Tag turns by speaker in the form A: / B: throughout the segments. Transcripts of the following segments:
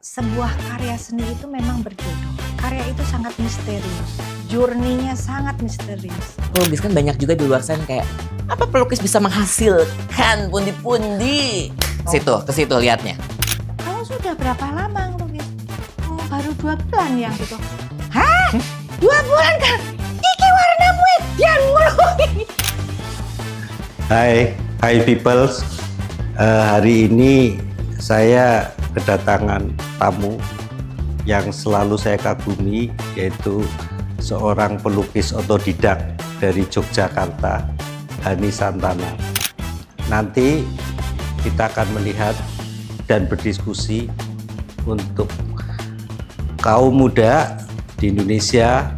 A: Sebuah karya seni itu memang berjodoh. Karya itu sangat misterius. Journey-nya sangat misterius.
B: Pelukis kan banyak juga di luar sana kayak, apa pelukis bisa menghasilkan pundi-pundi? Ke situ lihatnya.
A: Kamu sudah berapa lama ngelukis? Baru 2 bulan ya gitu. Hah? 2 bulan kan? Iki warna Edian ngelukis.
C: Hai peoples. Hari ini saya kedatangan tamu yang selalu saya kagumi, yaitu seorang pelukis otodidak dari Yogyakarta, Hani Santana. Nanti kita akan melihat dan berdiskusi untuk kaum muda di Indonesia.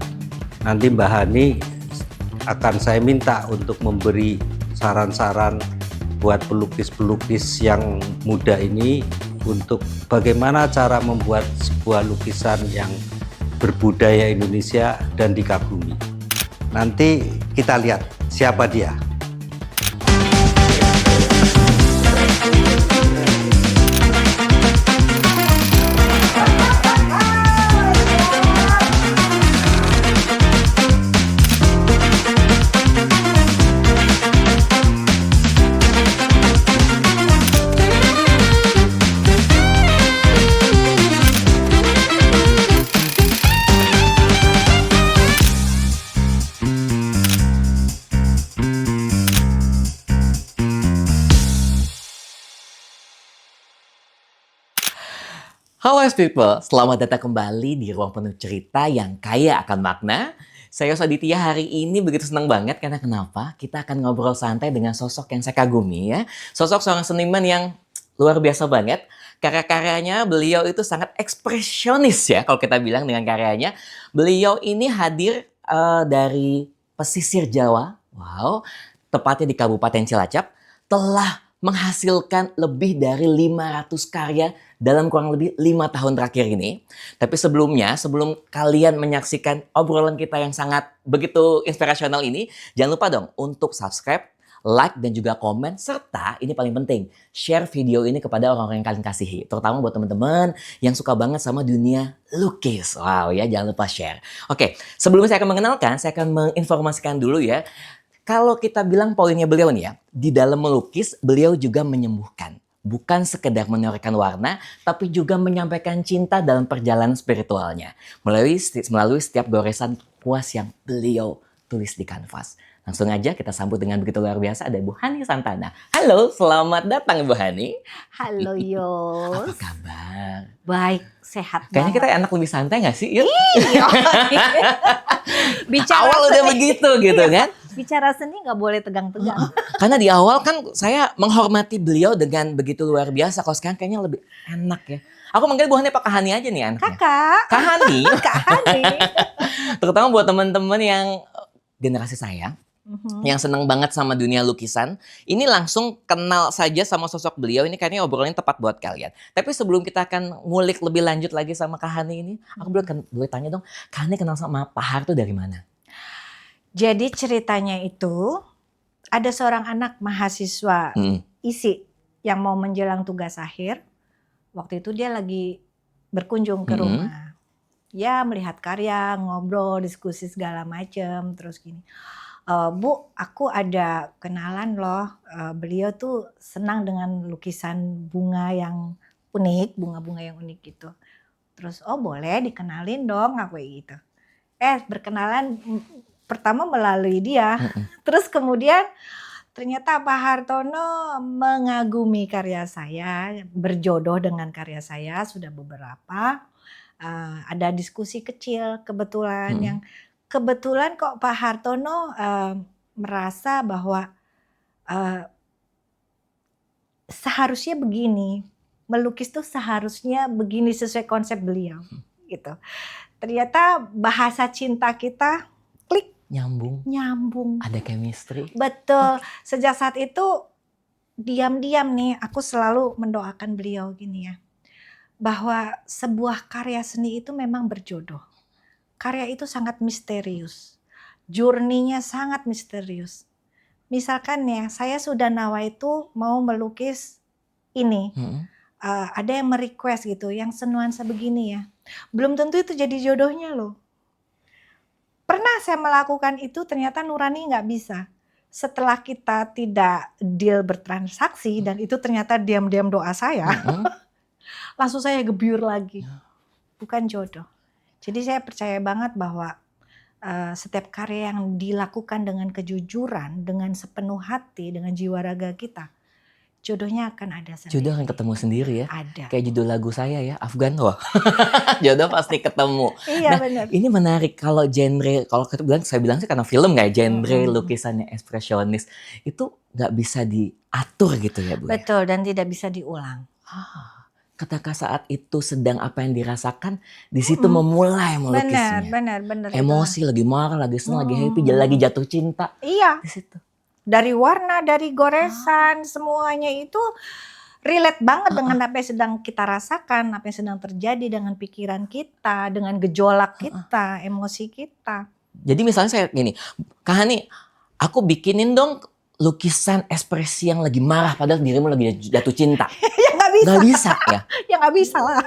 C: Nanti Mbak Hani akan saya minta untuk memberi saran-saran buat pelukis-pelukis yang muda ini untuk bagaimana cara membuat sebuah lukisan yang berbudaya Indonesia dan dikagumi. Nanti kita lihat siapa dia.
B: Halo people, selamat datang kembali di ruang penuh cerita yang kaya akan makna. Saya Aditya hari ini begitu senang banget karena kenapa? Kita akan ngobrol santai dengan sosok yang saya kagumi ya. Sosok seorang seniman yang luar biasa banget. Karya-karyanya beliau itu sangat ekspresionis ya kalau kita bilang dengan karyanya. Beliau ini hadir dari pesisir Jawa. Wow, tepatnya di Kabupaten Cilacap. Telah menghasilkan lebih dari 500 karya dalam kurang lebih 5 tahun terakhir ini. Tapi sebelumnya, sebelum kalian menyaksikan obrolan kita yang sangat begitu inspirasional ini, jangan lupa dong untuk subscribe, like, dan juga komen. Serta, ini paling penting, share video ini kepada orang-orang yang kalian kasihi. Terutama buat teman-teman yang suka banget sama dunia lukis. Wow ya, jangan lupa share. Oke, sebelum saya akan mengenalkan, saya akan menginformasikan dulu ya. Kalau kita bilang poinnya beliau nih ya, di dalam melukis beliau juga menyembuhkan. Bukan sekedar menyuarakan warna, tapi juga menyampaikan cinta dalam perjalanan spiritualnya. Melalui setiap goresan puas yang beliau tulis di kanvas. Langsung aja kita sambut dengan begitu luar biasa, ada Bu Hani Santana. Halo, selamat datang Bu Hani.
A: Halo Yos.
B: Apa kabar?
A: Baik, sehat
B: Kayaknya
A: banget.
B: kita enak lebih santai gak sih? Yuk.
A: Iya. Bicara
B: Awal udah
A: seni.
B: begitu gitu kan?
A: Bicara seni nggak boleh tegang-tegang.
B: Karena di awal kan saya menghormati beliau dengan begitu luar biasa. Kalau sekarang kayaknya lebih enak ya. Aku manggil Bu Hani Pak Hani aja nih anaknya.
A: Kakak.
B: Kak Hani.
A: Kak Hani.
B: Terutama buat teman-teman yang generasi saya. Yang seneng banget sama dunia lukisan. Ini langsung kenal saja sama sosok beliau. Ini kayaknya obrolannya tepat buat kalian. Tapi sebelum kita akan ngulik lebih lanjut lagi sama Kak Hani ini. Aku boleh tanya dong. Kak Hani kenal sama Pak Har tuh dari mana?
A: Jadi ceritanya itu ada seorang anak mahasiswa isi yang mau menjelang tugas akhir. Waktu itu dia lagi berkunjung ke rumah. Ya melihat karya, ngobrol, diskusi segala macam. Terus gini, Bu, aku ada kenalan loh. Beliau tuh senang dengan lukisan bunga yang unik, bunga-bunga yang unik gitu. Terus, oh boleh dikenalin dong, aku gitu. Berkenalan pertama melalui dia. Terus kemudian ternyata Pak Hartono mengagumi karya saya, berjodoh dengan karya saya sudah beberapa. Ada diskusi kecil kebetulan yang kebetulan kok Pak Hartono merasa bahwa seharusnya begini, melukis tuh seharusnya begini sesuai konsep beliau gitu. Ternyata bahasa cinta kita klik, nyambung.
B: Ada chemistry.
A: Betul. Sejak saat itu diam-diam nih aku selalu mendoakan beliau gini ya. Bahwa sebuah karya seni itu memang berjodoh. Karya itu sangat misterius. Journey-nya sangat misterius. Misalkan ya, saya sudah nawaitu mau melukis ini. ada yang merequest gitu, yang senuansa begini ya. Belum tentu itu jadi jodohnya loh. Pernah saya melakukan itu, ternyata nurani nggak bisa. Setelah kita tidak deal bertransaksi dan itu ternyata diam-diam doa saya, langsung saya gebyur lagi. Bukan jodoh. Jadi saya percaya banget bahwa setiap karya yang dilakukan dengan kejujuran, dengan sepenuh hati, dengan jiwa raga kita, jodohnya akan ada sendiri.
B: Jodoh akan ketemu sendiri ya.
A: Ada.
B: Kayak judul lagu saya ya, Afgan. Wah, jodoh pasti ketemu.
A: Iya,
B: Nah,
A: benar.
B: ini menarik kalau genre, kalau saya bilang sih karena film kayak genre lukisannya ekspresionis itu nggak bisa diatur gitu ya Bu.
A: Betul, dan tidak bisa diulang.
B: Ketika saat itu sedang apa yang dirasakan, di situ memulai melukisnya.
A: Benar.
B: Emosi, lagi marah, lagi senang, lagi happy, lagi jatuh cinta.
A: Iya.
B: Di situ.
A: Dari warna, dari goresan, semuanya itu relate banget dengan apa yang sedang kita rasakan, apa yang sedang terjadi dengan pikiran kita, dengan gejolak kita, emosi kita.
B: Jadi misalnya saya gini, Kak Hani, aku bikinin dong lukisan ekspresi yang lagi marah padahal dirimu lagi jatuh cinta.
A: Ya nggak bisa.
B: Nggak bisa ya?
A: Ya nggak bisa lah.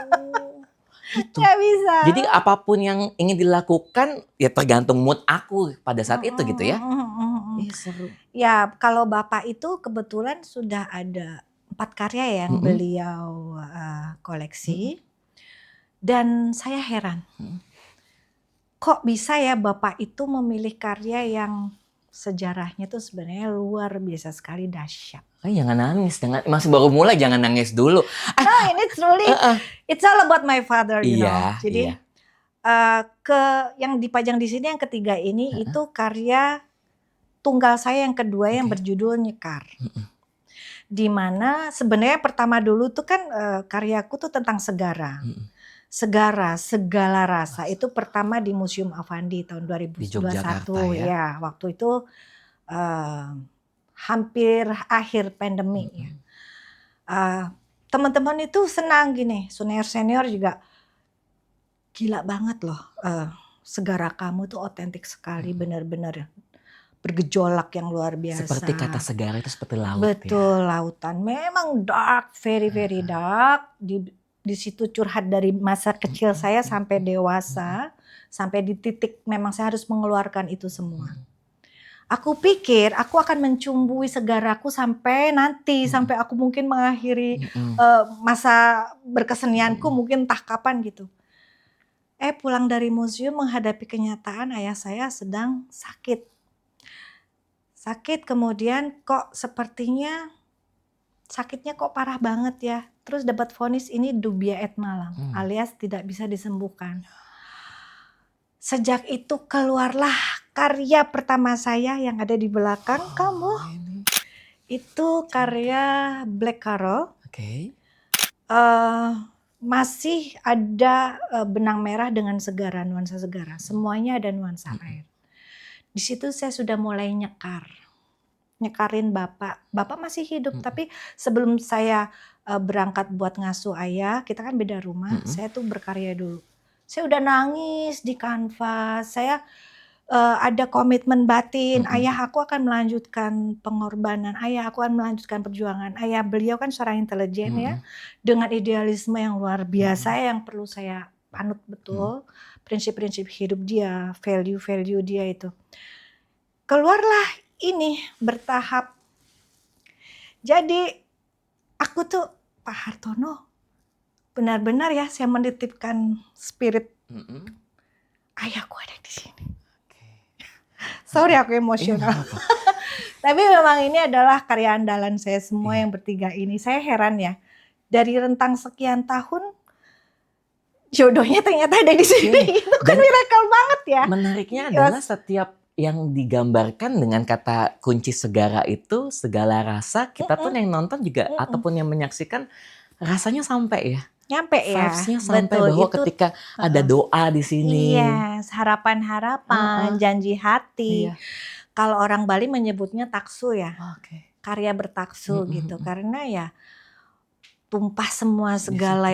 B: Gitu.
A: Nggak bisa.
B: Jadi apapun yang ingin dilakukan ya tergantung mood aku pada saat itu gitu ya. Iya, seru.
A: Ya kalau Bapak itu kebetulan sudah ada 4 karya yang beliau koleksi. Dan saya heran. Kok bisa ya Bapak itu memilih karya yang sejarahnya tuh sebenarnya luar biasa sekali, dahsyat.
B: Jangan nangis, masih baru mulai, jangan nangis dulu.
A: No, ini truly, it's all about my father, you know. Jadi yang dipajang di sini yang ketiga ini itu karya tunggal saya yang kedua yang berjudul Nyekar. Di mana sebenarnya pertama dulu tuh kan karyaku tuh tentang segara. Segara, segala rasa itu pertama di Museum Affandi tahun 2021 ya. Waktu itu hampir akhir pandemi ya. Teman-teman itu senang gini, senior juga gila banget loh. Segara kamu tuh otentik sekali, benar-benar bergejolak yang luar biasa.
B: Seperti kata segara itu seperti laut.
A: Betul, lautan. Memang dark, very dark. Di situ curhat dari masa kecil saya sampai dewasa, sampai di titik memang saya harus mengeluarkan itu semua. Aku pikir aku akan mencumbui segaraku sampai nanti, sampai aku mungkin mengakhiri masa berkesenianku mungkin entah kapan gitu. Pulang dari museum menghadapi kenyataan ayah saya sedang sakit. Sakit kemudian kok sepertinya sakitnya kok parah banget ya. Terus dapat vonis ini dubia et malam, alias tidak bisa disembuhkan. Sejak itu keluarlah karya pertama saya yang ada di belakang kamu. Itu karya Black Carol. Masih ada benang merah dengan segara, nuansa segara. Semuanya ada nuansa air. Di situ saya sudah mulai nyekarin Bapak. Bapak masih hidup, tapi sebelum saya berangkat buat ngasuh ayah, kita kan beda rumah, saya tuh berkarya dulu. Saya udah nangis di kanvas, saya ada komitmen batin, ayah aku akan melanjutkan pengorbanan, ayah aku akan melanjutkan perjuangan. Ayah beliau kan seorang intelijen ya, dengan idealisme yang luar biasa yang perlu saya anut betul, prinsip-prinsip hidup dia, value-value dia itu. Keluarlah ini bertahap. Jadi aku tuh Pak Hartono benar-benar ya saya menitipkan spirit ayahku ada di sini. Sorry aku emosional. Tapi memang ini adalah karya andalan saya semua yang bertiga ini. Saya heran ya, dari rentang sekian tahun jodohnya ternyata ada di sini. Itu kan miracle banget ya.
B: Menariknya adalah setiap yang digambarkan dengan kata kunci segara itu, segala rasa, kita pun yang nonton juga ataupun yang menyaksikan rasanya sampai ya.
A: Nyampe ya.
B: Vibes-nya sampai bahwa itu, ketika ada doa di sini.
A: Yes, harapan-harapan, janji hati. Kalau orang Bali menyebutnya taksu ya. Karya bertaksu gitu. Karena ya tumpah semua segala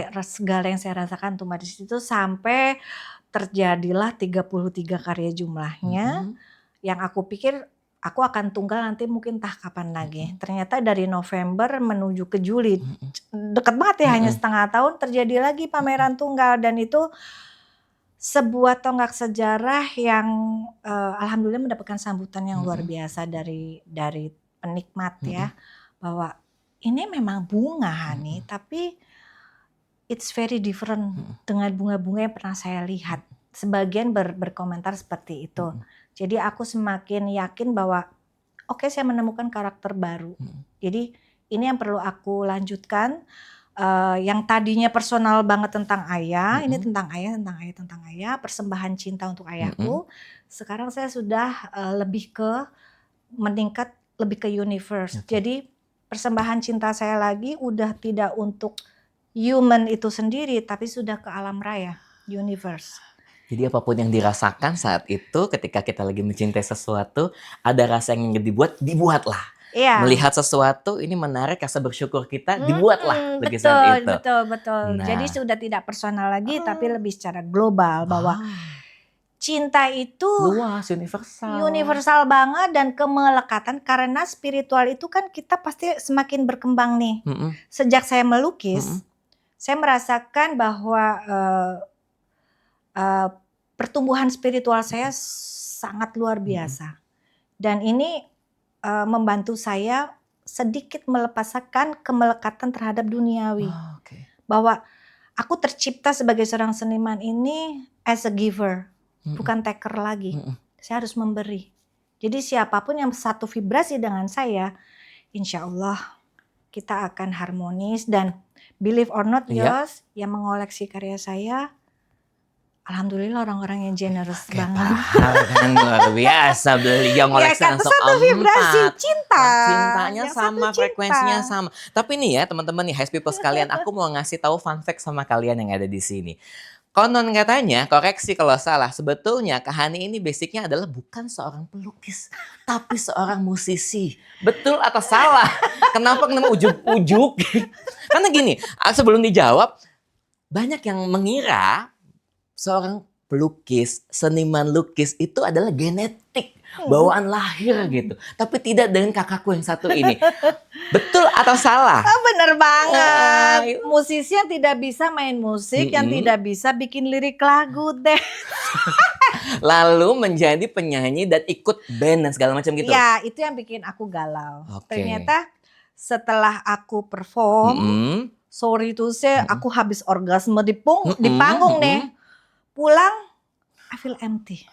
A: yang saya rasakan tumpah di situ sampai terjadilah 33 karya jumlahnya. Yang aku pikir aku akan tunggal nanti mungkin entah kapan lagi. Ternyata dari November menuju ke Juli, deket banget ya, hanya setengah tahun terjadi lagi pameran tunggal, dan itu sebuah tonggak sejarah yang alhamdulillah mendapatkan sambutan yang luar biasa dari penikmat ya, bahwa ini memang bunga nih, tapi it's very different dengan bunga-bunga yang pernah saya lihat. Sebagian berkomentar seperti itu. Jadi aku semakin yakin bahwa oke, saya menemukan karakter baru. Jadi ini yang perlu aku lanjutkan. Yang tadinya personal banget tentang ayah, ini tentang ayah, persembahan cinta untuk ayahku. Sekarang saya sudah lebih ke meningkat, lebih ke universe. Jadi persembahan cinta saya lagi udah tidak untuk human itu sendiri, tapi sudah ke alam raya, universe.
B: Jadi apapun yang dirasakan saat itu, ketika kita lagi mencintai sesuatu, ada rasa yang ingin dibuatlah.
A: Iya.
B: Melihat sesuatu ini menarik, rasa bersyukur kita, dibuatlah lukisan itu.
A: Betul.
B: Nah.
A: Jadi sudah tidak personal lagi, tapi lebih secara global, bahwa cinta itu
B: luas,
A: universal banget, dan kemelekatan, karena spiritual itu kan kita pasti semakin berkembang nih. Sejak saya melukis, saya merasakan bahwa pertumbuhan spiritual saya sangat luar biasa, dan ini membantu saya sedikit melepaskan kemelekatan terhadap duniawi. Bahwa aku tercipta sebagai seorang seniman ini as a giver, bukan taker lagi. Saya harus memberi. Jadi siapapun yang satu vibrasi dengan saya, insya Allah kita akan harmonis. Dan believe or not, Yos, yang mengoleksi karya saya, alhamdulillah orang-orang yang generous banget.
B: Kan luar biasa, beliau ngoleksi langsung
A: satu vibrasi cinta.
B: Cintanya
A: yang
B: sama,
A: cinta.
B: frekuensinya sama. Tapi nih ya teman-teman nih, Highs People sekalian, aku mau ngasih tahu fun fact sama kalian yang ada di sini. Konon katanya, koreksi kalau salah, sebetulnya Kak Hani ini basicnya adalah bukan seorang pelukis, tapi seorang musisi. Betul atau salah? Kenapa ujuk-ujuk? Karena gini, sebelum dijawab, banyak yang mengira seorang pelukis, seniman lukis itu adalah genetik, bawaan lahir gitu. Tapi tidak dengan kakakku yang satu ini. Betul atau salah?
A: Bener banget. Musisi yang tidak bisa main musik, yang tidak bisa bikin lirik lagu deh.
B: Lalu menjadi penyanyi dan ikut band dan segala macam gitu.
A: Ya, itu yang bikin aku galau. Ternyata setelah aku perform, sorry to say, aku habis orgasme di panggung nih. Pulang, I feel empty.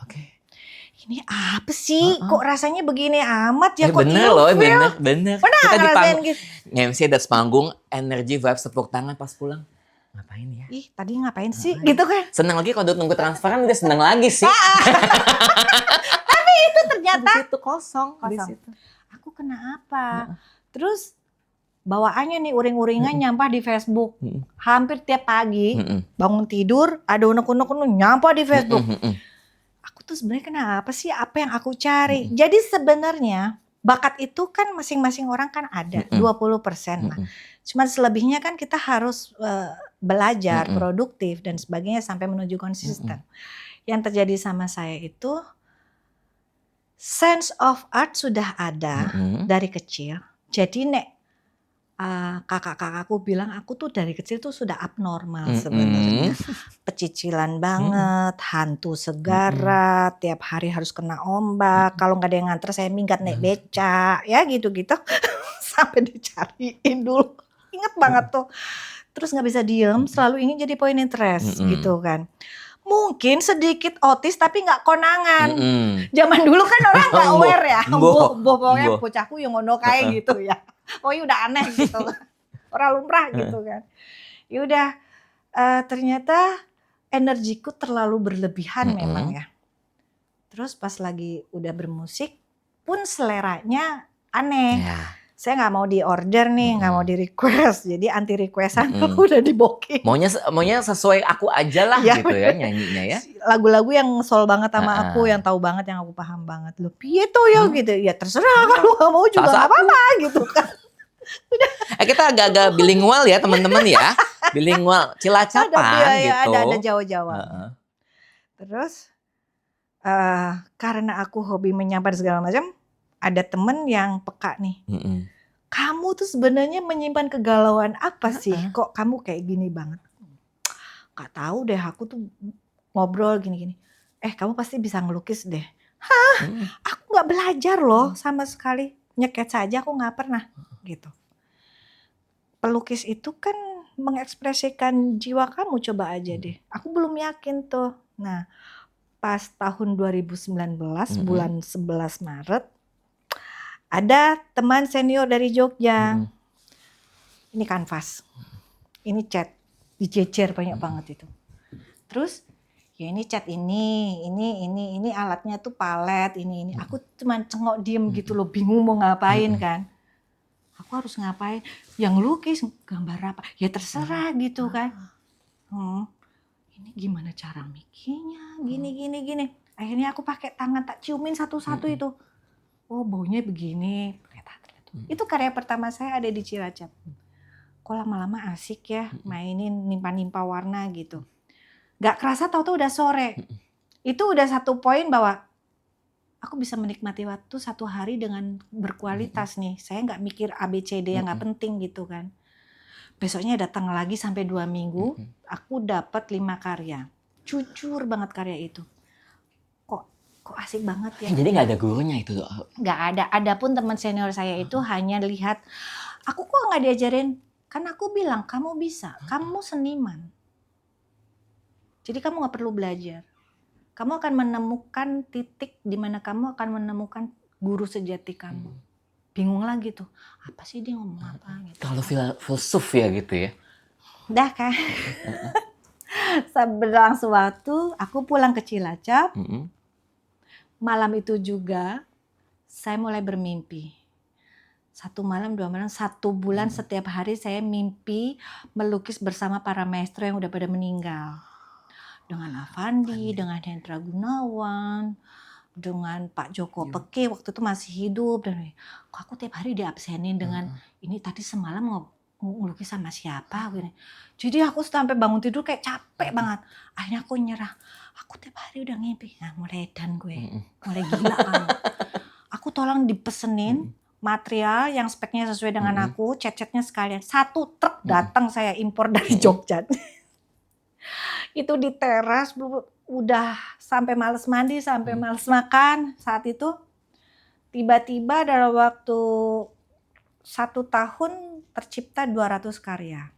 A: Ini apa sih? Kok rasanya begini amat ya? Kok
B: bener loh, bener. Kita di panggung,
A: gitu.
B: MC atas panggung, energi, vibes, tepuk tangan pas pulang. Ngapain ya?
A: Ih, tadi ngapain sih? Gitu kan.
B: Senang lagi kalau nunggu transferan, udah senang lagi sih.
A: Tapi itu ternyata
B: itu kosong.
A: Aku kena apa? Terus bawaannya nih uring-uringan nyampah di Facebook. Hampir tiap pagi bangun tidur ada unek-unek nyampah di Facebook. Aku tuh sebenarnya kenapa sih? Apa yang aku cari? Jadi sebenarnya bakat itu kan masing-masing orang kan ada 20%. Nah, cuma selebihnya kan kita harus belajar, produktif dan sebagainya sampai menuju konsisten. Yang terjadi sama saya itu sense of art sudah ada dari kecil. Jadi kakak-kakakku bilang aku tuh dari kecil tuh sudah abnormal sebenarnya. Pecicilan banget, hantu segara, tiap hari harus kena ombak. Kalau nggak ada yang nganter saya minggat naik beca, ya gitu-gitu. Sampai dicariin dulu. Ingat banget tuh. Terus nggak bisa diem, selalu ingin jadi point interest gitu kan. Mungkin sedikit otis tapi nggak konangan. Zaman dulu kan orang nggak aware ya. Pokoknya bocahku yang ngono kayak gitu ya. Pokoknya udah aneh gitu. Orang lumrah gitu kan. Ya udah, ternyata energiku terlalu berlebihan memang ya. Terus pas lagi udah bermusik pun seleranya aneh. Saya nggak mau di order nih, nggak mau di request, jadi anti requestan udah di booking.
B: Maunya sesuai aku aja lah gitu ya nyanyinya ya.
A: Lagu-lagu yang soul banget sama aku, yang tahu banget, yang aku paham banget. Loh piye tuh ya gitu, ya terserah kalau nggak mau juga nggak apa-apa gitu kan.
B: Kita agak-agak bilingual ya teman-teman ya, bilingual Cilacapan gitu.
A: Ada Jawa-Jawa. Terus karena aku hobi menyampaikan segala macam. ada temen yang peka nih.
B: Mm-mm.
A: Kamu tuh sebenarnya menyimpan kegalauan apa sih? Kok kamu kayak gini banget? Gak tahu deh, aku tuh ngobrol gini-gini. Kamu pasti bisa ngelukis deh. Aku gak belajar loh sama sekali. Nyeket saja aku gak pernah gitu. Pelukis itu kan mengekspresikan jiwa kamu, coba aja deh. Aku belum yakin tuh. Nah, pas tahun 2019 bulan 11 Maret ada teman senior dari Jogja. Ini kanvas. Ini cat. Dijejer banyak banget itu. Terus ya ini cat ini alatnya tuh palet, ini. Aku cuma cengok diem gitu loh, bingung mau ngapain kan. Aku harus ngapain? Yang lukis gambar apa? Ya terserah gitu kan. Ini gimana cara mikirnya? Gini. Akhirnya aku pakai tangan tak ciumin satu-satu itu. Oh baunya begini. Itu karya pertama saya ada di Cilacap. Kok lama-lama asik ya mainin nimpa-nimpa warna gitu. Gak kerasa tahu-tahu udah sore. Itu udah satu poin bahwa aku bisa menikmati waktu satu hari dengan berkualitas nih. Saya gak mikir ABCD yang gak penting gitu kan. Besoknya datang lagi sampai 2 minggu. Aku dapat 5 karya. Jujur banget karya itu. Kok asik banget ya.
B: Jadi gak ada gurunya itu?
A: Gak ada. Adapun teman senior saya itu hanya lihat, aku kok gak diajarin. Kan aku bilang, kamu bisa. Kamu seniman. Jadi kamu gak perlu belajar. Kamu akan menemukan titik di mana kamu akan menemukan guru sejati kamu. Bingung lagi tuh. Apa sih dia ngomong apa gitu.
B: Kalau filsuf ya gitu ya.
A: Udah kan. Berlangsung waktu, aku pulang ke Cilacap. Malam itu juga saya mulai bermimpi. 1 malam, 2 malam, 1 bulan setiap hari saya mimpi melukis bersama para maestro yang udah pada meninggal. Dengan Avandi, dengan Hendra Gunawan, dengan Pak Joko Peke waktu itu masih hidup. Dan kok aku tiap hari diabsenin dengan ini tadi semalam ngelukis sama siapa. Gini. Jadi aku sampai bangun tidur kayak capek banget. Akhirnya aku nyerah. Aku tiap hari udah ngimpi. Nah mulai edan gue. Mulai gila kamu. Aku tolong dipesenin material yang speknya sesuai dengan aku. Cat-catnya sekalian. 1 truk datang saya impor dari Jogja. Itu di teras. Udah sampai males mandi. Sampai males makan. Saat itu tiba-tiba dalam waktu 1 tahun tercipta 200 karya.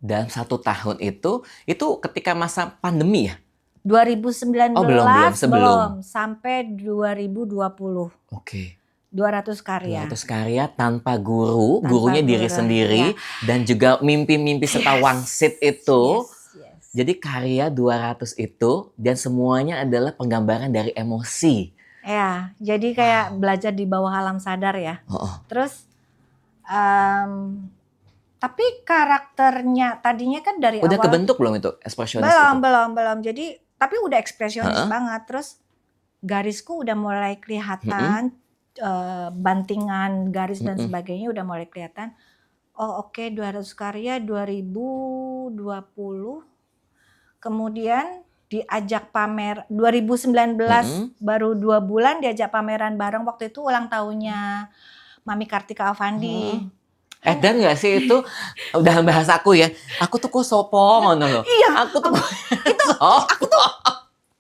B: Dalam 1 tahun itu ketika masa pandemi ya?
A: 2019
B: belum.
A: Sampai 2020.
B: Oke.
A: 200 karya.
B: 200 karya tanpa guru, gurunya diri sendiri. Ya. Dan juga mimpi-mimpi serta wangsit itu. Yes. Jadi karya 200 itu dan semuanya adalah penggambaran dari emosi.
A: Ya, jadi kayak belajar di bawah alam sadar ya. Terus tapi karakternya tadinya kan dari
B: udah
A: awal.
B: kebentuk belum itu ekspresionis
A: belum. Jadi tapi udah ekspresionis banget. Terus garisku udah mulai kelihatan, bantingan garis dan sebagainya udah mulai kelihatan. Oh oke, 200 karya 2020. Kemudian diajak pamer 2019 baru 2 bulan diajak pameran bareng waktu itu ulang tahunnya Mami Kartika Avandi.
B: Dan gak sih itu udah bahasa aku ya. Aku tuh kok sopo ngono loh.
A: Iya.
B: Aku tuh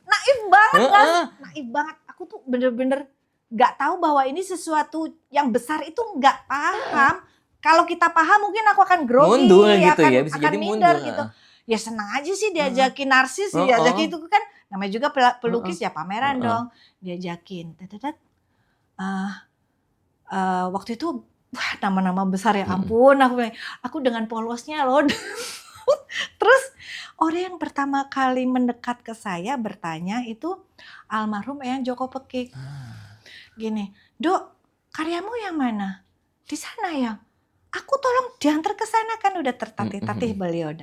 A: naif banget kan. Naif banget. Aku tuh bener-bener gak tahu bahwa ini sesuatu yang besar itu gak paham. Kalau kita paham mungkin aku akan grogi.
B: Mundur gitu
A: akan,
B: ya. Bisa
A: akan
B: jadi
A: minder
B: mundur.
A: Gitu. Ya senang aja sih diajakin narsis. Diajakin itu kan. Namanya juga pelukis ya pameran dong. Diajakin. Waktu itu wah nama-nama besar ya ampun aku dengan polosnya loh. Terus orang yang pertama kali mendekat ke saya bertanya itu almarhum Eyang Joko Pekik. Gini, Dok, karyamu yang mana? Di sana ya. Aku tolong diantar ke sana kan udah tertatih-tatih beliau.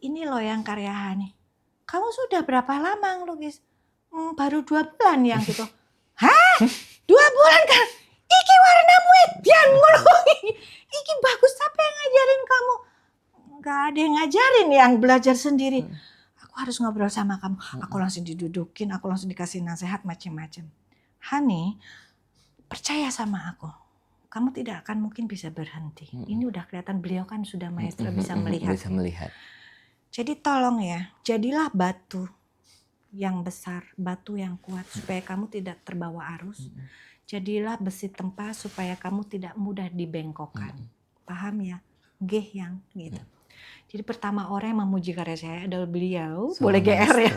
A: Ini loh yang karya Hani. Kamu sudah berapa lama ngelukis? Baru 2 bulan yang gitu. Hah? 2 bulan kan? Iki warnamu edian ngono. Iki bagus, siapa yang ngajarin kamu? Gak ada yang ngajarin, yang belajar sendiri. Aku harus ngobrol sama kamu. Aku langsung didudukin, aku langsung dikasih nasihat macam-macam. Hani, percaya sama aku. Kamu tidak akan mungkin bisa berhenti. Ini udah kelihatan, beliau kan sudah maestro, bisa melihat.
B: Bisa melihat.
A: Jadi tolong ya, jadilah batu yang besar, batu yang kuat supaya kamu tidak terbawa arus. Jadilah besi tempa supaya kamu tidak mudah dibengkokkan. Paham ya? Yang gitu. Jadi pertama orang yang memuji karya saya adalah beliau. Boleh GR ya.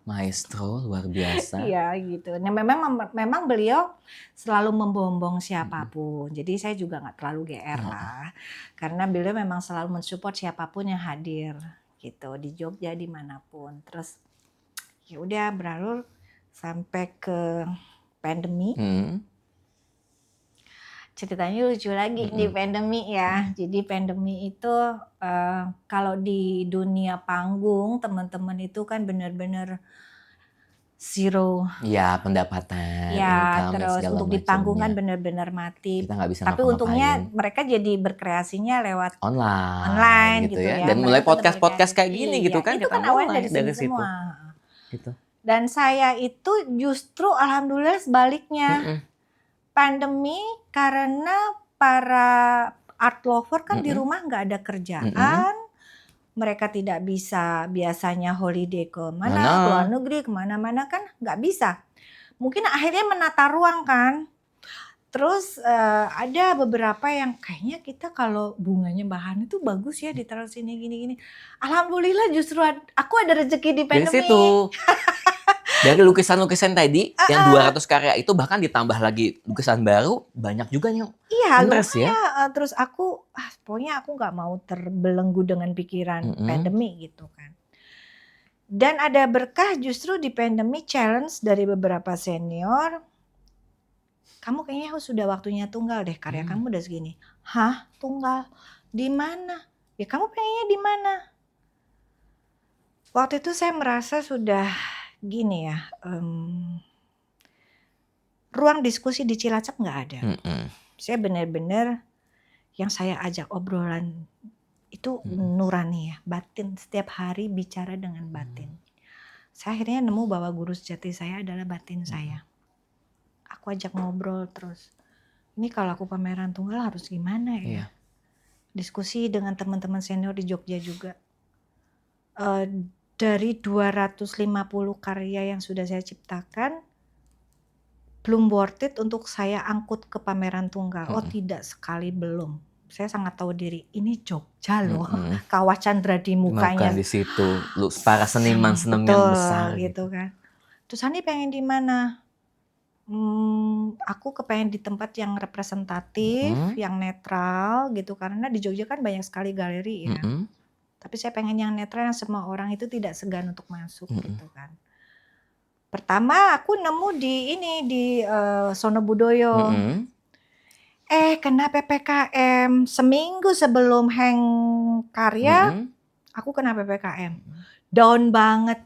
B: Maestro luar biasa.
A: Iya gitu. Nah, memang beliau selalu membombong siapapun. Jadi saya juga nggak terlalu GR lah. Karena beliau memang selalu mensupport siapapun yang hadir gitu di Jogja dimanapun. Terus ya udah beralur sampai ke pandemi. Ceritanya lucu lagi di pandemi ya. Jadi pandemi itu kalau di dunia panggung teman-teman itu kan benar-benar zero.
B: Ya, pendapatan,
A: Ya,
B: income,
A: terus
B: segala
A: untuk di panggung kan
B: macamnya.
A: benar-benar mati.
B: Kita nggak bisa
A: Tapi
B: ngapa-ngapain.
A: untungnya mereka jadi berkreasinya lewat
B: online
A: gitu ya.
B: Dan mulai
A: Mereka tetap
B: podcast kayak
A: berkreasi.
B: gini
A: Iya,
B: gitu kan,
A: itu
B: kita
A: kan awalnya
B: mulai
A: dari
B: situ.
A: semua.
B: Gitu.
A: Dan saya itu justru alhamdulillah sebaliknya. Pandemi karena para art lover kan di rumah nggak ada kerjaan, mereka tidak bisa biasanya holiday ke mana, ke luar negeri, kemana-mana kan nggak bisa. Mungkin akhirnya menata ruang kan. Terus ada beberapa yang kayaknya kita kalau bunganya Mbak Hani itu bagus ya ditaruh sini gini-gini. Alhamdulillah justru aku ada rezeki di pandemi.
B: Dari situ. Dari lukisan-lukisan tadi yang 200 karya itu bahkan ditambah lagi lukisan baru, banyak juga yang interest ya.
A: Terus aku pokoknya aku nggak mau terbelenggu dengan pikiran pandemi gitu kan. Dan ada berkah justru di pandemi, challenge dari beberapa senior. Kamu kayaknya sudah waktunya tunggal deh, karya kamu udah segini. Hah, tunggal? Di mana? Ya kamu pengennya di mana? Waktu itu saya merasa sudah gini ya, ruang diskusi di Cilacap nggak ada. Saya benar-benar yang saya ajak obrolan itu nurani ya, batin. Setiap hari bicara dengan batin. Saya akhirnya nemu bahwa guru sejati saya adalah batin saya. Aku ajak ngobrol terus. Ini kalau aku pameran tunggal harus gimana ya? Diskusi dengan teman-teman senior di Jogja juga. Dari 250 karya yang sudah saya ciptakan, belum worth it untuk saya angkut ke pameran tunggal. Oh tidak, sekali belum. Saya sangat tahu diri, ini Jogja loh. Kawah Chandra di mukanya.
B: Bukan di situ, para seniman-seniman besar
A: gitu kan. Terus Hani pengen di mana? Aku kepengen di tempat yang representatif, yang netral gitu. Karena di Jogja kan banyak sekali galeri ya. Tapi saya pengen yang netral, yang semua orang itu tidak segan untuk masuk gitu kan. Pertama aku nemu di Sono Budoyo. Kena PPKM. Seminggu sebelum hang karya, aku kena PPKM. Down banget.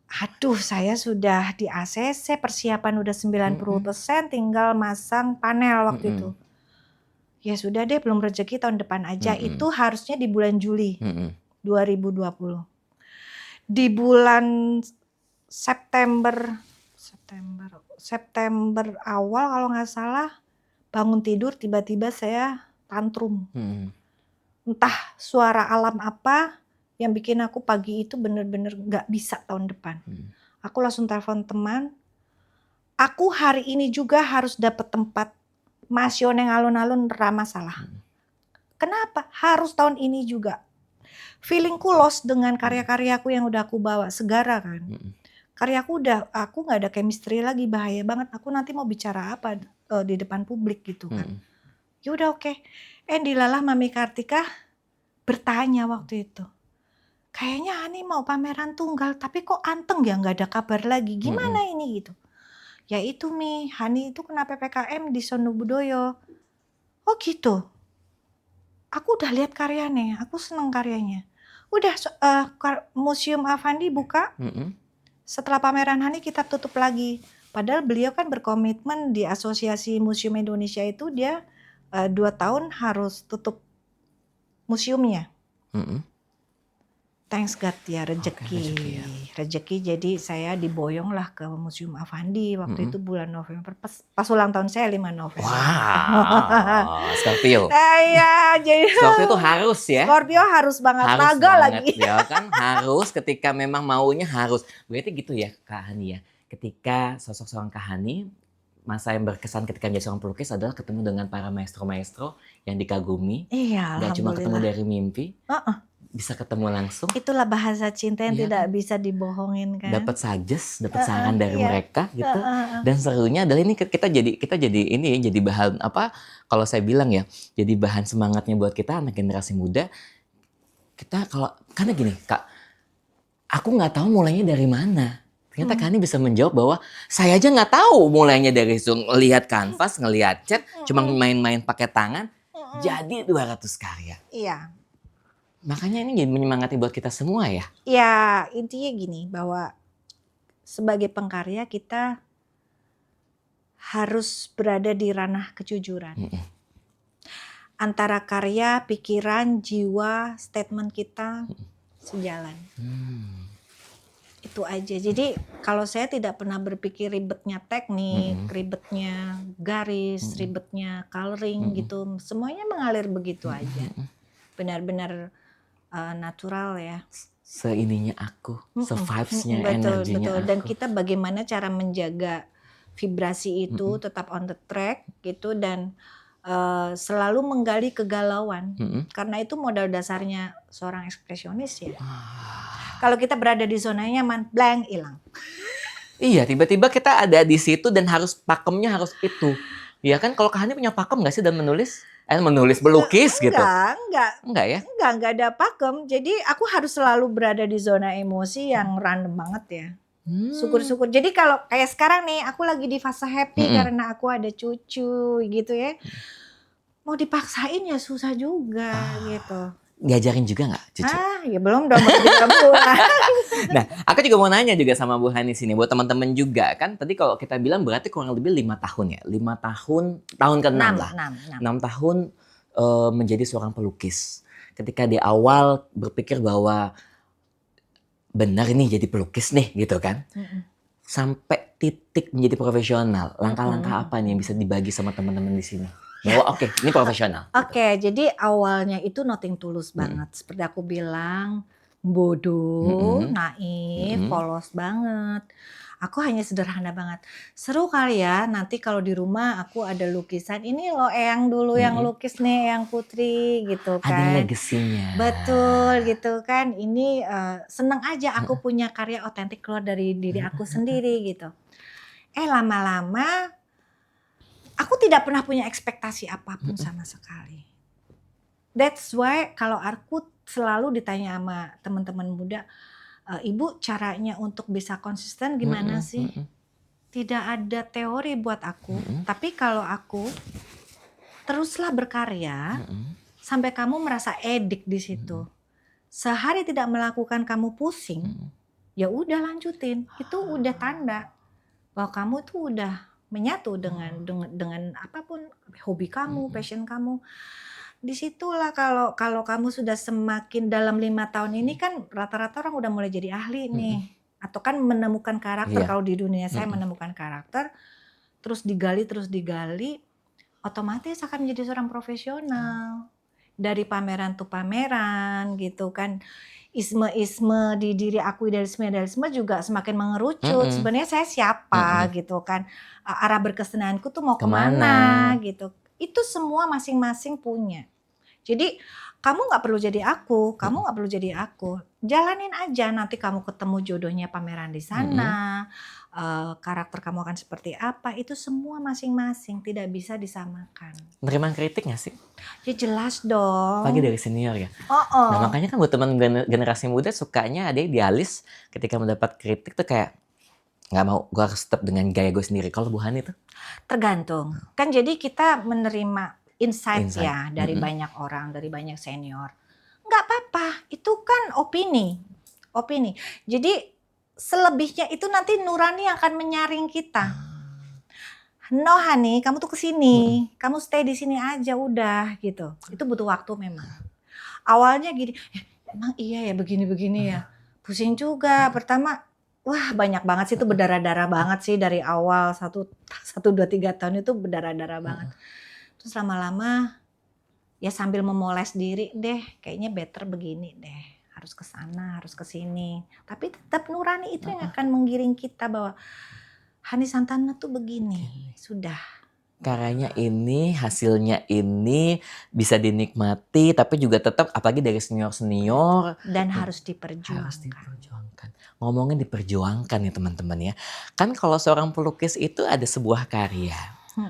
A: Aduh, saya sudah di ACC, persiapan udah 90%, tinggal masang panel waktu itu. Ya sudah deh, belum rezeki tahun depan aja. Itu harusnya di bulan Juli 2020. Di bulan September awal kalau nggak salah, bangun tidur tiba-tiba saya tantrum. Entah suara alam apa yang bikin aku pagi itu bener-bener nggak bisa tahun depan. Aku langsung telepon teman. Aku hari ini juga harus dapat tempat. Mas Yoneng alun-alun masalah. Kenapa? Harus tahun ini juga. Feelingku lost dengan karya-karyaku yang udah aku bawa, Segara kan. Karyaku aku nggak ada chemistry lagi, bahaya banget. Aku nanti mau bicara apa di depan publik gitu kan. Ya udah oke. Dilalah Mami Kartika bertanya waktu itu. Kayaknya Hani mau pameran tunggal, tapi kok anteng ya, nggak ada kabar lagi. Gimana ini gitu? Ya itu Mi, Hani itu kena PPKM di Sono Budoyo. Oh gitu. Aku udah lihat karyanya, aku seneng karyanya. Udah Museum Avandi buka. Setelah pameran Hani kita tutup lagi. Padahal beliau kan berkomitmen di Asosiasi Museum Indonesia itu dia 2 tahun harus tutup museumnya. Thanks God ya, rezeki.
B: rezeki ya.
A: Rezeki, jadi saya diboyong lah ke Museum Affandi waktu itu bulan November, pas ulang tahun saya 5 November.
B: Wow, Scorpio.
A: Iya, jadi
B: Scorpio tuh harus ya.
A: Scorpio harus banget,
B: Harus
A: naga
B: banget
A: lagi.
B: ya kan, harus ketika memang maunya harus. Berarti gitu ya Kak Hani ya. Ketika sosok seorang Kak Hani, masa yang berkesan ketika menjadi seorang pelukis adalah ketemu dengan para maestro-maestro yang dikagumi.
A: Iya,
B: Gak cuma ketemu
A: alhamdulillah.
B: dari mimpi, bisa ketemu langsung.
A: Itulah bahasa cinta yang
B: Iya
A: tidak
B: kan?
A: bisa dibohongin kan.
B: Dapat suggest, dapat saran dari
A: iya.
B: mereka gitu. Dan serunya adalah ini kita jadi ini ya, jadi bahan apa? Kalau saya bilang ya, jadi bahan semangatnya buat kita anak generasi muda. Kita karena gini Kak, aku nggak tahu mulainya dari mana. Ternyata Kak Hani bisa menjawab bahwa saya aja nggak tahu mulainya dari ngelihat kanvas, ngelihat cat, cuma main-main pakai tangan, jadi 200 karya.
A: Iya.
B: Makanya ini jadi menyemangati buat kita semua ya.
A: Ya, intinya gini, bahwa sebagai pengkarya kita harus berada di ranah kejujuran. Antara karya, pikiran, jiwa, statement kita sejalan. Itu aja. Jadi kalau saya tidak pernah berpikir ribetnya teknik, ribetnya garis, ribetnya coloring gitu. Semuanya mengalir begitu aja. Benar-benar natural ya.
B: Seininya aku, se-vibes-nya,
A: Betul,
B: energinya
A: betul.
B: aku.
A: Dan kita bagaimana cara menjaga vibrasi itu tetap on the track gitu, dan selalu menggali kegalauan. Karena itu modal dasarnya seorang ekspresionis ya. Kalau kita berada di zona nyaman, blank, hilang.
B: Iya, tiba-tiba kita ada di situ dan harus pakemnya harus itu. Iya kan, kalau Kak Hani punya pakem nggak sih dan menulis? Melukis gitu? Enggak ya?
A: Enggak ada pakem. Jadi aku harus selalu berada di zona emosi yang random banget ya. Syukur-syukur. Jadi kalau kayak sekarang nih, aku lagi di fase happy karena aku ada cucu gitu ya. Mau dipaksain ya susah juga gitu.
B: Diajarin juga nggak cucu?
A: Ya belum dong, baru 3 bulan.
B: Nah, aku juga mau nanya juga sama Bu Hani sini, buat teman-teman juga kan. Tadi kalau kita bilang berarti kurang lebih 5 tahun ya, 5 tahun ke-6 lah. 6 tahun menjadi seorang pelukis. Ketika di awal berpikir bahwa benar ini jadi pelukis nih gitu kan, sampai titik menjadi profesional. Langkah-langkah apa nih yang bisa dibagi sama teman-teman di sini? Bahwa oke, ini profesional.
A: Oke, jadi awalnya itu nothing tulus banget. Seperti aku bilang, bodoh, naif, polos banget. Aku hanya sederhana banget. Seru kali ya nanti kalau di rumah aku ada lukisan. Ini loh Eyang dulu yang lukis nih, Eyang Putri gitu kan.
B: Ada legasinya.
A: Betul gitu kan. Ini seneng aja aku punya karya otentik keluar dari diri aku sendiri gitu. Lama-lama aku tidak pernah punya ekspektasi apapun sama sekali. That's why kalau aku selalu ditanya sama teman-teman muda, Ibu caranya untuk bisa konsisten gimana sih? Tidak ada teori buat aku, tapi kalau aku teruslah berkarya sampai kamu merasa edik di situ. Sehari tidak melakukan kamu pusing, ya udah lanjutin. Itu udah tanda bahwa kamu tuh udah menyatu dengan apapun hobi kamu, passion kamu. Disitulah kalau kamu sudah semakin dalam 5 tahun ini kan rata-rata orang udah mulai jadi ahli nih, atau kan menemukan karakter. Kalau di dunia saya menemukan karakter, terus digali, otomatis akan menjadi seorang profesional. Dari pameran tuh pameran gitu kan. Isme di diri aku, idealisme juga semakin mengerucut. Sebenarnya saya siapa gitu kan, arah berkesenanganku tuh mau kemana gitu. Itu semua masing-masing punya. Jadi kamu nggak perlu jadi aku, kamu nggak perlu jadi aku. Jalanin aja, nanti kamu ketemu jodohnya pameran di sana. Karakter kamu akan seperti apa, itu semua masing-masing, tidak bisa disamakan.
B: Menerima kritik nggak sih?
A: Ya jelas dong.
B: Apalagi dari senior ya. Nah makanya kan buat teman generasi muda sukanya ada idealis ketika mendapat kritik tuh kayak nggak mau, gue harus tetap dengan gaya gue sendiri. Kalau Bu Hani tuh?
A: Tergantung. Kan jadi kita menerima insight. Ya dari banyak orang, dari banyak senior. Nggak apa-apa, itu kan opini. Jadi selebihnya itu nanti nurani akan menyaring kita. No Hani, kamu tuh kesini, kamu stay di sini aja udah gitu. Itu butuh waktu memang. Awalnya gini, emang iya ya begini-begini ya. Pusing juga. Pertama, wah banyak banget sih itu berdarah-darah banget sih dari awal 1, 2, 3 tahun itu berdarah-darah banget. Terus lama-lama ya sambil memoles diri deh, kayaknya better begini deh. Harus ke sana, harus ke sini. Tapi tetap nurani itu yang akan menggiring kita bahwa Hani Santana tuh begini. Sudah.
B: Karyanya ini, hasilnya ini bisa dinikmati, tapi juga tetap apalagi dari senior-senior.
A: Dan harus diperjuangkan.
B: Harus diperjuangkan. Ngomongin diperjuangkan ya teman-teman ya. Kan kalau seorang pelukis itu ada sebuah karya.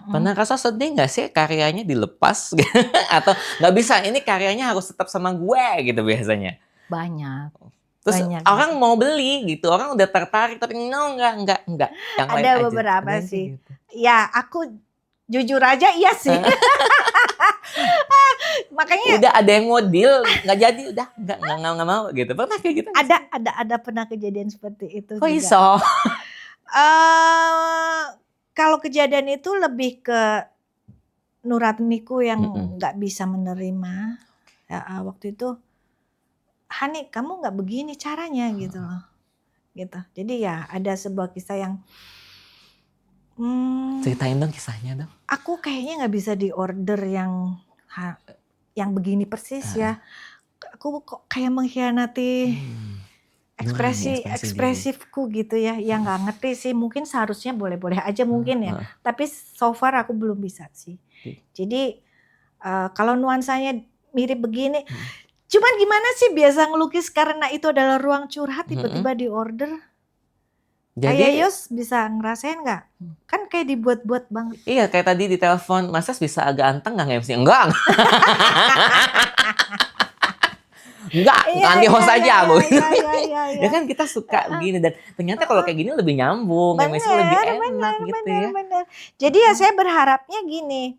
B: Pernah rasa sedih gak sih karyanya dilepas? Atau gak bisa, ini karyanya harus tetap sama gue gitu biasanya?
A: Banyak.
B: Terus
A: Banyak.
B: orang mau beli gitu, orang udah tertarik tapi no enggak. Yang lain
A: Ada
B: aja.
A: beberapa
B: Ada
A: sih.
B: gitu.
A: Ya aku jujur aja iya sih. Makanya
B: udah ada yang mau deal nggak jadi, udah nggak mau gitu. Pernah kayak gitu?
A: ada pernah kejadian seperti itu.
B: Kok
A: juga.
B: iso?
A: Kalau kejadian itu lebih ke nuraniku yang nggak bisa menerima. Ya, waktu itu, Hani kamu nggak begini caranya gitu loh, gitu. Jadi ya ada sebuah kisah yang
B: ceritain dong kisahnya dong.
A: Aku kayaknya nggak bisa diorder yang begini persis ya. Aku kok kayak mengkhianati ekspresifku gitu ya. Yang nggak ngerti sih, mungkin seharusnya boleh-boleh aja mungkin ya. Tapi so far aku belum bisa sih. Jadi kalau nuansanya mirip begini, cuman gimana sih biasa ngelukis karena itu adalah ruang curhat tiba-tiba diorder.
B: Jadi,
A: kayak Yos bisa ngerasain nggak? Kan kayak dibuat-buat banget.
B: Iya kayak tadi di telepon, Mas Yos bisa agak anteng nggak MC? Enggak. Enggak, ganti host aja aku. Ya kan kita suka begini dan ternyata kalau kayak gini lebih nyambung, MC lebih enak gitu ya.
A: Bener. Jadi ya saya berharapnya gini,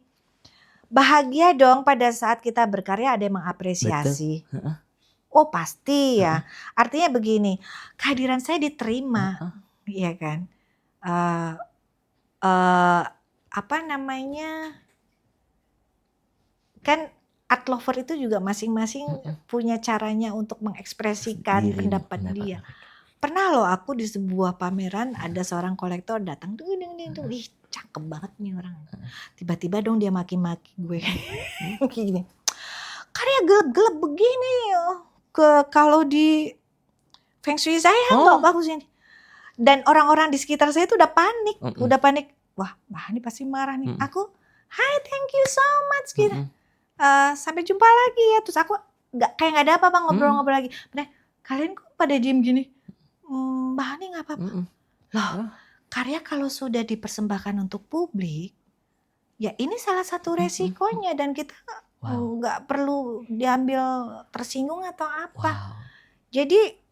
A: bahagia dong pada saat kita berkarya ada yang mengapresiasi.
B: Betul.
A: Oh pasti ya. Artinya begini, kehadiran saya diterima. Iya kan, apa namanya, kan art lover itu juga masing-masing punya caranya untuk mengekspresikan pendapat dia. Pernah loh aku di sebuah pameran ada seorang kolektor datang, ih cakep banget nih orang. Tiba-tiba dong dia maki-maki gue, gini, karya gelap-gelap begini kalau di Feng Shui saya nggak bagus ini. Dan orang-orang di sekitar saya itu udah panik, wah Mbak Hani pasti marah nih. Aku, hi thank you so much gitu. Sampai jumpa lagi ya. Terus aku kayak nggak ada apa-apa ngobrol-ngobrol lagi. Bener, kalian kok pada diem gini? Mbak Hani nggak apa-apa. Loh, karya kalau sudah dipersembahkan untuk publik, ya ini salah satu resikonya dan kita nggak perlu diambil tersinggung atau apa. Jadi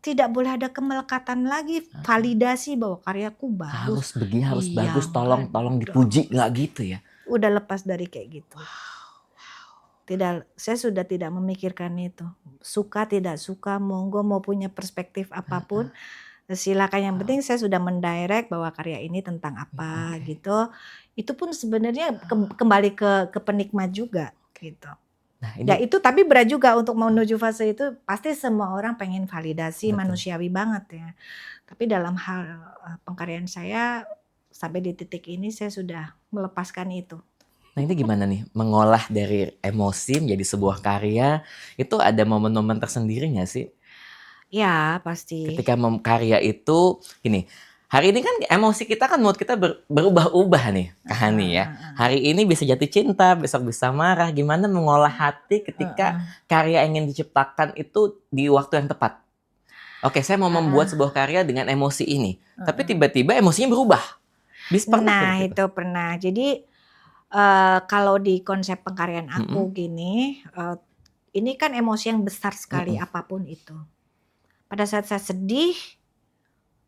A: tidak boleh ada kemelekatan lagi, validasi bahwa karyaku bagus.
B: Harus bagus, tolong dipuji, nggak gitu ya?
A: Udah lepas dari kayak gitu. Saya sudah tidak memikirkan itu. Suka tidak suka, monggo mau punya perspektif apapun, silakan. Yang penting saya sudah mendirect bahwa karya ini tentang apa gitu. Itu pun sebenarnya kembali ke penikmat juga gitu. Nah, ya itu tapi berat juga untuk menuju fase itu, pasti semua orang pengen validasi. Betul. Manusiawi banget ya. Tapi dalam hal pengkaryaan saya sampai di titik ini saya sudah melepaskan itu.
B: Nah ini gimana nih mengolah dari emosi menjadi sebuah karya, itu ada momen-momen tersendiri gak sih?
A: Ya pasti.
B: Ketika karya itu gini, hari ini kan emosi kita kan mood kita berubah-ubah nih Kak Hani ya. Hari ini bisa jatuh cinta, besok bisa marah. Gimana mengolah hati ketika karya yang ingin diciptakan itu di waktu yang tepat? Oke, saya mau membuat sebuah karya dengan emosi ini. Tapi tiba-tiba emosinya berubah.
A: Nah itu pernah. Jadi kalau di konsep pengkaryaan aku gini, ini kan emosi yang besar sekali apapun itu. Pada saat saya sedih,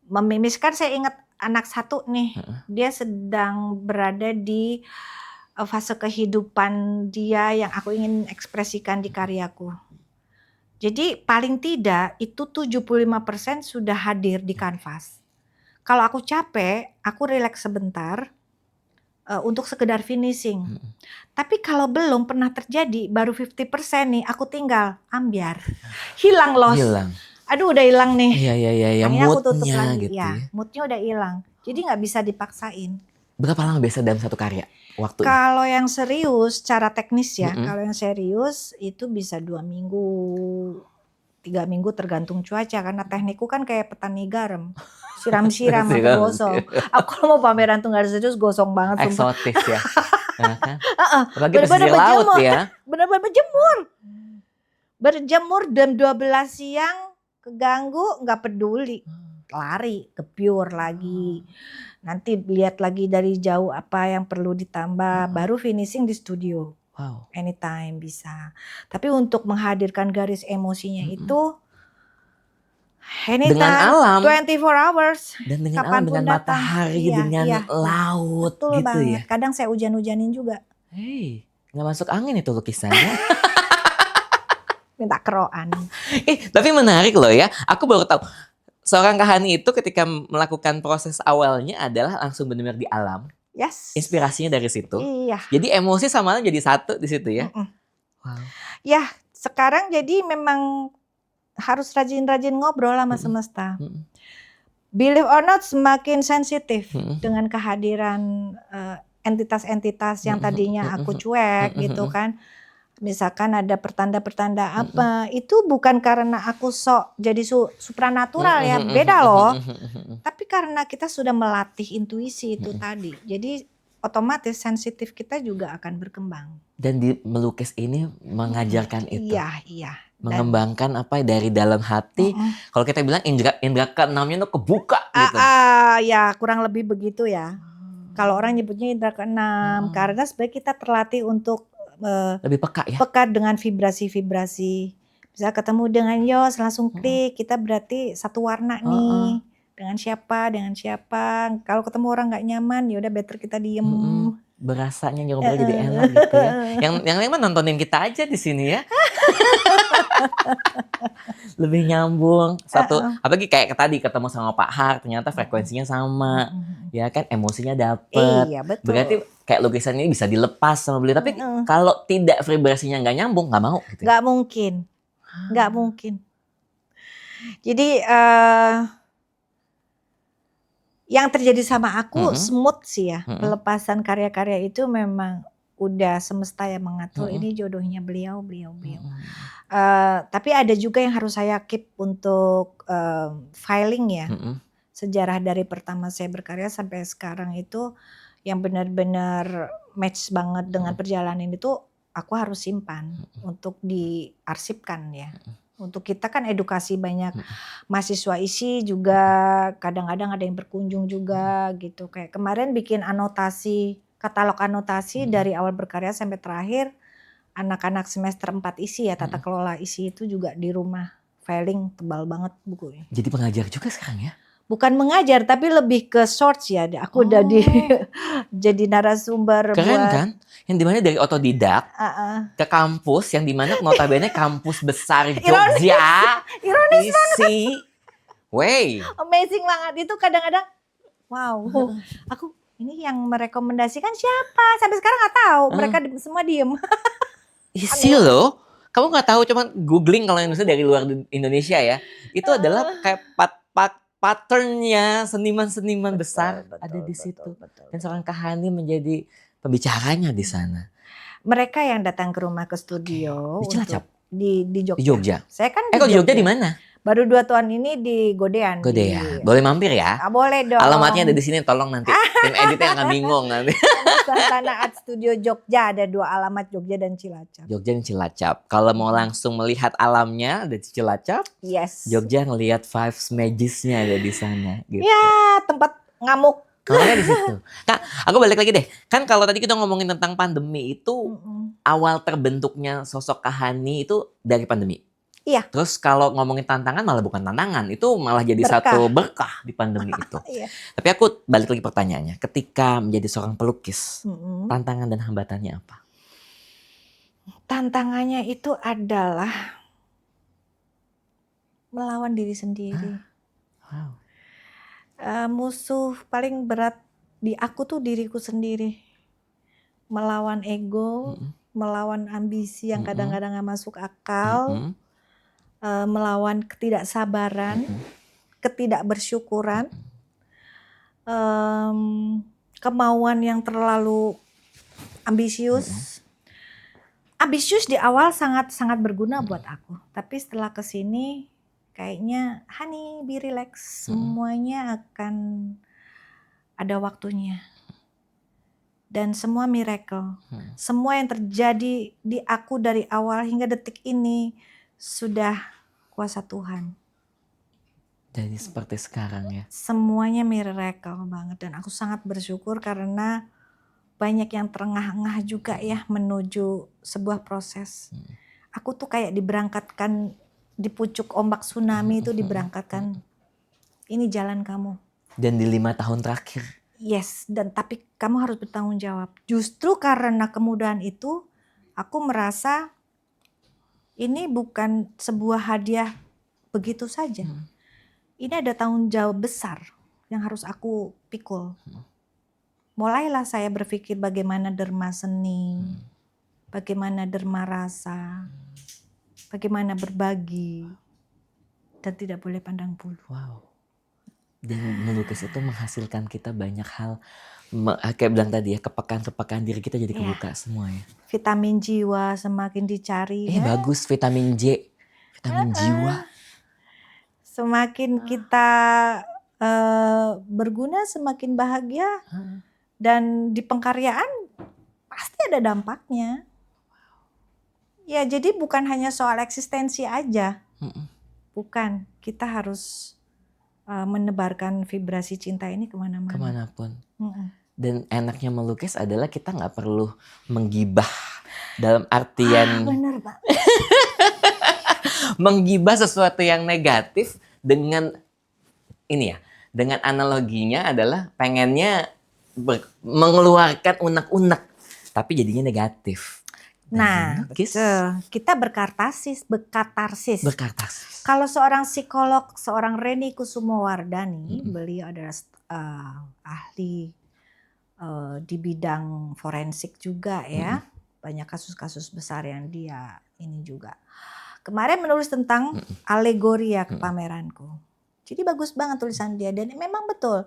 A: memimiskan, saya ingat anak satu nih, dia sedang berada di fase kehidupan dia yang aku ingin ekspresikan di karyaku. Jadi paling tidak itu 75% sudah hadir di kanvas. Kalau aku capek, aku rileks sebentar, untuk sekedar finishing. Tapi kalau belum pernah terjadi, baru 50% nih, aku tinggal ambiar, hilang loss.
B: Hilang.
A: Aduh udah hilang nih.
B: Iya.
A: Akhirnya aku tutup
B: Moodnya
A: lagi.
B: gitu
A: Ya,
B: ya.
A: moodnya udah hilang. Jadi nggak bisa dipaksain.
B: Berapa lama biasa dalam satu karya waktunya?
A: Kalau yang serius, secara teknis ya,
B: Mm-mm.
A: kalau yang serius itu bisa 2 minggu, 3 minggu tergantung cuaca. Karena teknikku kan kayak petani garam, siram-siram sampai
B: Siram.
A: gosong. Aku kalau mau pameran tunggal serius gosong banget sumpah.
B: Eksotis ya. Nah, kan? Apalagi
A: Bener-bener
B: pesisir laut
A: berjemur.
B: ya.
A: Bener-bener berjemur. Berjemur jam 12 siang, keganggu nggak peduli. Lari, kepiur lagi. Nanti lihat lagi dari jauh apa yang perlu ditambah, baru finishing di studio.
B: Wow.
A: Anytime bisa. Tapi untuk menghadirkan garis emosinya itu anytime,
B: Dengan alam.
A: 24 hours.
B: Dan dengan alam,
A: Kapanpun
B: dengan
A: datang.
B: matahari,
A: Iya,
B: dengan
A: iya.
B: laut
A: Betul
B: gitu
A: banget.
B: ya.
A: Kadang saya hujan-hujanin juga.
B: Hei, nggak masuk angin itu lukisannya.
A: Minta keroan.
B: Tapi menarik loh ya. Aku baru tahu. Seorang Kahani itu ketika melakukan proses awalnya adalah langsung benar-benar di alam.
A: Yes.
B: Inspirasinya dari situ.
A: Iya.
B: Jadi emosi sama alam jadi satu di situ ya. Wow.
A: Ya, sekarang jadi memang harus rajin-rajin ngobrol sama semesta. Believe or not, semakin sensitif dengan kehadiran entitas-entitas yang tadinya aku cuek gitu kan. Misalkan ada pertanda-pertanda apa, itu bukan karena aku sok jadi supranatural ya, beda loh. Tapi karena kita sudah melatih intuisi itu tadi. Jadi otomatis sensitif kita juga akan berkembang.
B: Dan di melukis ini mengajarkan itu.
A: Iya.
B: Mengembangkan apa dari dalam hati. Kalau kita bilang indra keenamnya tuh kebuka gitu.
A: Ya kurang lebih begitu ya. Kalau orang nyebutnya indra keenam, karena sebenarnya kita terlatih untuk
B: lebih peka ya.
A: Peka dengan vibrasi-vibrasi. Bisa ketemu dengan Yos langsung klik, kita berarti satu warna nih. Dengan siapa. Kalau ketemu orang nggak nyaman, ya udah better kita diem.
B: Berasanya ngobrol jadi enak gitu ya. Yang lain mah nontonin kita aja di sini ya. Lebih nyambung. Apalagi kayak tadi ketemu sama Pak Har, ternyata frekuensinya sama. Ya kan, emosinya dapet.
A: Iya, betul.
B: Berarti kayak lukisan ini bisa dilepas sama beliau. Tapi kalau tidak vibrasinya nggak nyambung, nggak mau gitu.
A: Nggak mungkin. Jadi yang terjadi sama aku smooth sih ya. Pelepasan karya-karya itu memang udah semesta yang mengatur. Ini jodohnya beliau. Tapi ada juga yang harus saya keep untuk filing ya. Sejarah dari pertama saya berkarya sampai sekarang itu yang benar-benar match banget dengan perjalanan itu aku harus simpan untuk diarsipkan ya. Untuk kita kan edukasi banyak mahasiswa isi juga, kadang-kadang ada yang berkunjung juga gitu. Kayak kemarin bikin katalog anotasi dari awal berkarya sampai terakhir. Anak-anak semester 4 isi ya, tata kelola isi itu juga di rumah. Filing tebal banget bukunya.
B: Jadi pengajar juga sekarang ya?
A: Bukan mengajar tapi lebih ke shorts ya. Aku udah jadi narasumber.
B: Keren
A: buat,
B: kan? Yang dimana dari otodidak ke kampus, yang dimana notabene kampus besar Jogja.
A: Ironis
B: isi. Wey.
A: Amazing banget itu kadang-kadang. Wow. Aku ini yang merekomendasikan siapa? Sampai sekarang nggak tahu. Mereka semua diem.
B: Isi loh. Kamu nggak tahu, cuman googling kalau Indonesia dari luar Indonesia ya. Itu adalah kayak patternnya seniman-seniman besar ada di situ. Dan seorang Kahani menjadi pembicaranya di sana.
A: Mereka yang datang ke rumah ke studio.
B: Di Cilacap?
A: Di Jogja.
B: Di Jogja.
A: Saya kan
B: di Jogja di mana?
A: Baru 2 tahun ini di Godean.
B: Boleh mampir ya?
A: Boleh dong.
B: Alamatnya ada di sini, tolong nanti. Tim editnya akan bingung nanti.
A: Santana Art Studio Jogja, ada 2 alamat, Jogja dan Cilacap.
B: Jogja dan Cilacap. Kalau mau langsung melihat alamnya ada di Cilacap.
A: Yes.
B: Jogja ngelihat Vibes Magisnya ada di sana. Gitu.
A: Ya, tempat ngamuk.
B: Makanya di situ. Kak, aku balik lagi deh. Kan kalau tadi kita ngomongin tentang pandemi itu, awal terbentuknya sosok Kahani itu dari pandemi.
A: Iya.
B: Terus kalau ngomongin tantangan malah bukan tantangan, itu malah jadi satu berkah di pandemi itu.
A: Iya.
B: Tapi aku balik lagi pertanyaannya, ketika menjadi seorang pelukis, tantangan dan hambatannya apa?
A: Tantangannya itu adalah melawan diri sendiri.
B: Wow.
A: Musuh paling berat di aku tuh diriku sendiri. melawan ego, melawan ambisi yang kadang-kadang gak masuk akal, melawan ketidaksabaran, ketidakbersyukuran, kemauan yang terlalu ambisius. Ambisius di awal sangat berguna buat aku, tapi setelah kesini kayaknya honey be relax, semuanya akan ada waktunya. Dan semua miracle, semua yang terjadi di aku dari awal hingga detik ini sudah kuasa Tuhan.
B: Jadi seperti sekarang ya.
A: Semuanya miracle banget dan aku sangat bersyukur karena banyak yang terengah-engah juga ya menuju sebuah proses. Aku tuh kayak diberangkatkan di pucuk ombak tsunami itu diberangkatkan. Ini jalan kamu.
B: Dan di 5 tahun terakhir.
A: Yes, dan tapi kamu harus bertanggung jawab. Justru karena kemudahan itu, aku merasa ini bukan sebuah hadiah begitu saja. Ini ada tanggung jawab besar yang harus aku pikul. Mulailah saya berpikir bagaimana derma seni, bagaimana derma rasa, bagaimana berbagi, dan tidak boleh pandang bulu.
B: Wow. Dan melukis itu menghasilkan kita banyak hal, kayak bilang tadi ya, kepekaan diri kita jadi kebuka semua ya.
A: Vitamin jiwa semakin dicari.
B: Bagus, vitamin J, vitamin jiwa.
A: Semakin kita berguna, semakin bahagia. Dan di pengkaryaan pasti ada dampaknya. Ya jadi bukan hanya soal eksistensi aja. Bukan, kita harus menebarkan vibrasi cinta ini kemana-mana.
B: Kemanapun. Dan enaknya melukis adalah kita nggak perlu menggibah dalam artian
A: bener banget.
B: menggibah sesuatu yang negatif dengan ini ya, dengan analoginya adalah pengennya mengeluarkan unek-unek tapi jadinya negatif.
A: Nah, kita berkatarsis. Kalau seorang psikolog, seorang Reni Kusumowardhani, beliau adalah ahli di bidang forensik juga ya. Banyak kasus-kasus besar yang dia ini juga. Kemarin menulis tentang alegoria kepameranku. Jadi bagus banget tulisan dia dan memang betul.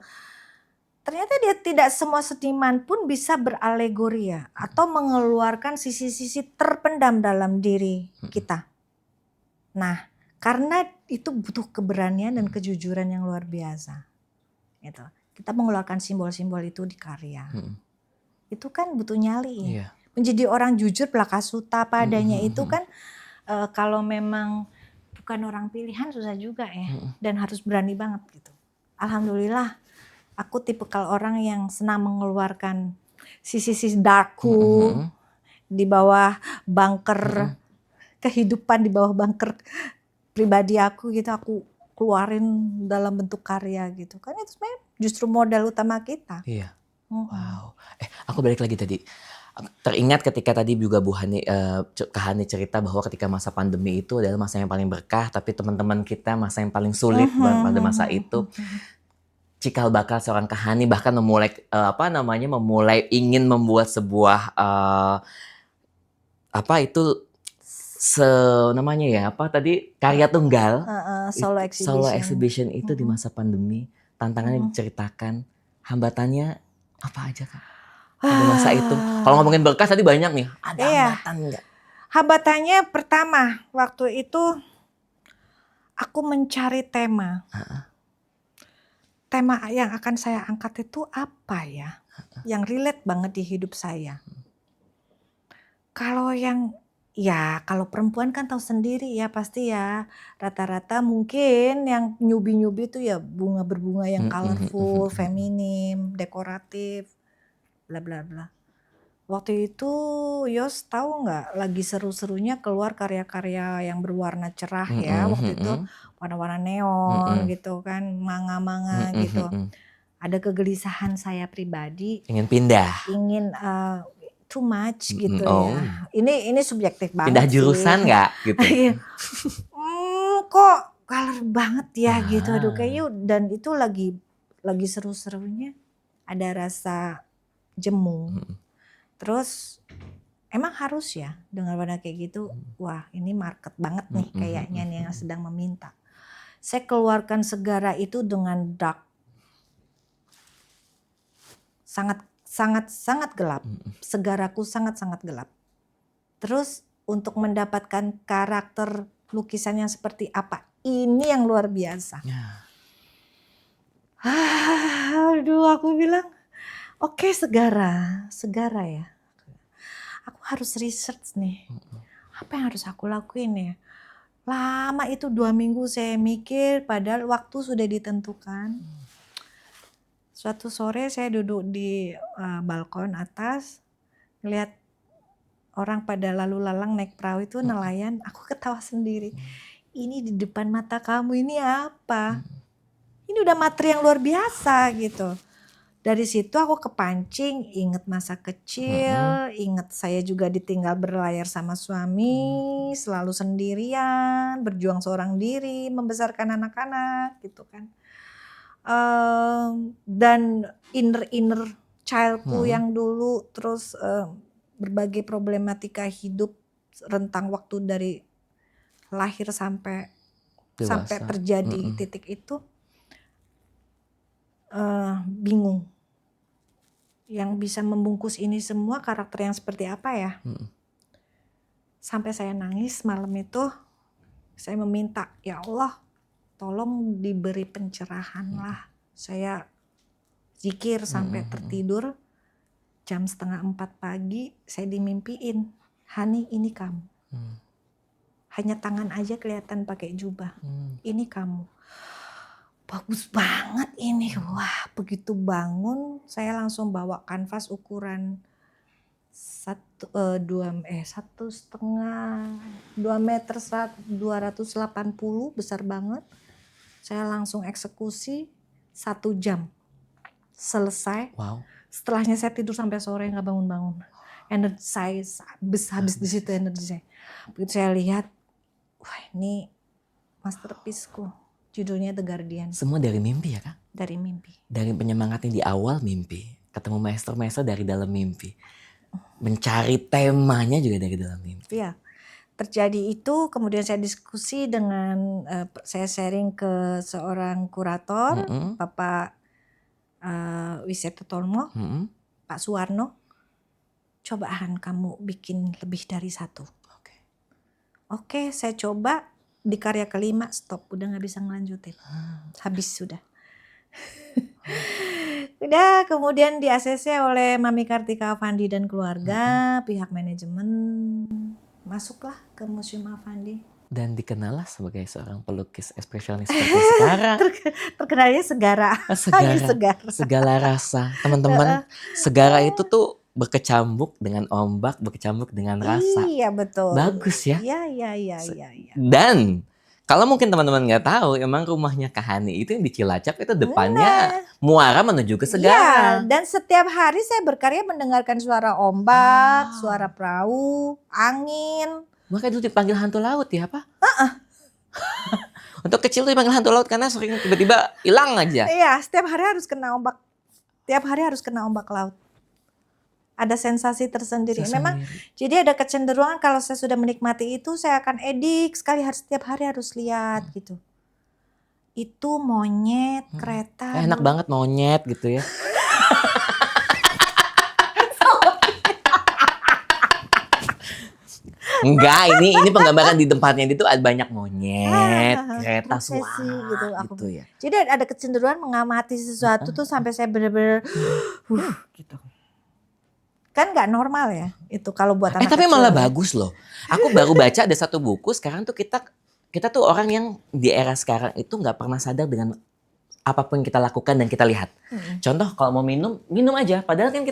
A: Ternyata dia tidak semua seniman pun bisa beralegoria atau mengeluarkan sisi-sisi terpendam dalam diri kita. Nah, karena itu butuh keberanian dan kejujuran yang luar biasa. Gitu. Kita mengeluarkan simbol-simbol itu di karya. Itu kan butuh nyali.
B: Iya.
A: Menjadi orang jujur plakasuta padanya itu kan kalau memang bukan orang pilihan susah juga ya. Dan harus berani banget gitu. Alhamdulillah. Aku tipikal orang yang senang mengeluarkan sisi-sisi darkku di bawah bunker kehidupan, di bawah bunker pribadi aku gitu, aku keluarin dalam bentuk karya gitu kan, itu sebenarnya justru modal utama kita.
B: Iya. Wow. Aku balik lagi tadi. Teringat ketika tadi juga Kak Hani cerita bahwa ketika masa pandemi itu adalah masa yang paling berkah, tapi teman-teman kita masa yang paling sulit pada masa itu. Cikal bakal seorang Kak Hani bahkan memulai ingin membuat sebuah karya tunggal solo exhibition itu di masa pandemi. Tantangannya diceritakan, hambatannya apa aja Kak pada masa itu? Kalau ngomongin berkah tadi banyak nih, ada hambatan nggak?
A: Hambatannya pertama waktu itu aku mencari tema. Tema yang akan saya angkat itu apa ya? Yang relate banget di hidup saya. Kalau kalau perempuan kan tahu sendiri ya pasti ya. Rata-rata mungkin yang nyubi-nyubi itu ya berbunga yang colorful, feminim, dekoratif, bla bla bla. Waktu itu Yos tahu nggak lagi seru-serunya keluar karya-karya yang berwarna cerah ya waktu itu. Warna-warna neon gitu kan, manga-manga gitu. Ada kegelisahan saya pribadi.
B: Ingin pindah.
A: Ingin too much gitu ya. Ini subjektif banget.
B: Pindah jurusan nggak gitu?
A: Kok color banget ya gitu. Aduh kayaknya dan itu lagi seru-serunya ada rasa jemu. Terus emang harus ya dengar pada kayak gitu, wah ini market banget nih kayaknya nih yang sedang meminta. Saya keluarkan segara itu dengan dark. Sangat gelap. Segaraku sangat gelap. Terus untuk mendapatkan karakter lukisan yang seperti apa? Ini yang luar biasa.
B: Ya.
A: Aduh, aku bilang, oke, segara ya. Aku harus research nih. Apa yang harus aku lakuin ya? Lama itu 2 minggu saya mikir, padahal waktu sudah ditentukan. Suatu sore saya duduk di balkon atas, ngeliat orang pada lalu lalang naik perahu itu nelayan, aku ketawa sendiri. Ini di depan mata kamu ini apa? Ini udah materi yang luar biasa gitu. Dari situ aku kepancing, inget masa kecil, inget saya juga ditinggal berlayar sama suami, selalu sendirian, berjuang seorang diri, membesarkan anak-anak gitu kan. Dan inner childku yang dulu, terus berbagai problematika hidup rentang waktu dari lahir sampai terjadi titik itu, bingung. Yang bisa membungkus ini semua karakter yang seperti apa ya? Sampai saya nangis malam itu, saya meminta, ya Allah, tolong diberi pencerahan lah. Saya zikir sampai tertidur, jam 3:30 pagi saya dimimpiin, Hani ini kamu. Hanya tangan aja kelihatan pakai jubah, ini kamu. Bagus banget ini, wah begitu bangun saya langsung bawa kanvas ukuran 2 meter 280, besar banget. Saya langsung eksekusi 1 jam selesai.
B: Wow.
A: Setelahnya saya tidur sampai sore nggak bangun-bangun. Energi saya habis di situ energi saya. Begitu saya lihat, wah ini masterpiece-ku. Judulnya The Guardian.
B: Semua dari mimpi ya Kak?
A: Dari mimpi.
B: Dari penyemangatnya di awal mimpi. Ketemu master-master dari dalam mimpi. Mencari temanya juga dari dalam mimpi.
A: Iya. Terjadi itu, kemudian saya diskusi dengan, saya sharing ke seorang kurator, Bapak Wiseto Tormo, Pak Suwarno. Cobaan kamu bikin lebih dari 1. Oke, saya coba. Di karya kelima stop, udah nggak bisa ngelanjutin, habis sudah. Udah, kemudian di ACC oleh Mami Kartika Avandi dan keluarga, pihak manajemen, masuklah ke Museum Avandi.
B: Dan dikenallah sebagai seorang pelukis ekspresionis seperti sekarang.
A: Terkenalnya segara.
B: Segala rasa. Teman-teman, segara itu tuh berkecambuk dengan ombak, berkecambuk dengan rasa.
A: Iya betul.
B: Bagus ya.
A: Iya.
B: Dan kalau mungkin teman-teman nggak tahu, emang rumahnya Kak Hani itu yang di Cilacap itu depannya muara menuju ke segara.
A: Iya, dan setiap hari saya berkarya mendengarkan suara ombak, suara perahu, angin.
B: Makanya dulu dipanggil hantu laut ya apa? Untuk kecil tuh dipanggil hantu laut karena sering tiba-tiba hilang aja.
A: Iya, setiap hari harus kena ombak. Tiap hari harus kena ombak laut. Ada sensasi tersendiri. Memang jadi ada kecenderungan kalau saya sudah menikmati itu saya akan edik sekali, harus setiap hari harus lihat gitu. Itu monyet, kereta.
B: Enak banget monyet gitu ya. Enggak, ini penggambaran di tempatnya itu ada banyak monyet, kereta
A: prosesi
B: suara
A: gitu,
B: gitu ya.
A: Jadi ada kecenderungan mengamati sesuatu tuh sampai saya benar-benar gitu. Kan nggak normal ya itu kalau buat anak
B: tapi
A: kecil.
B: malah bagus loh. Aku baru baca ada satu buku, sekarang tuh kita tuh orang yang di era sekarang itu nggak pernah sadar dengan apapun yang kita lakukan dan kita lihat. Contoh kalau mau minum aja, padahal kan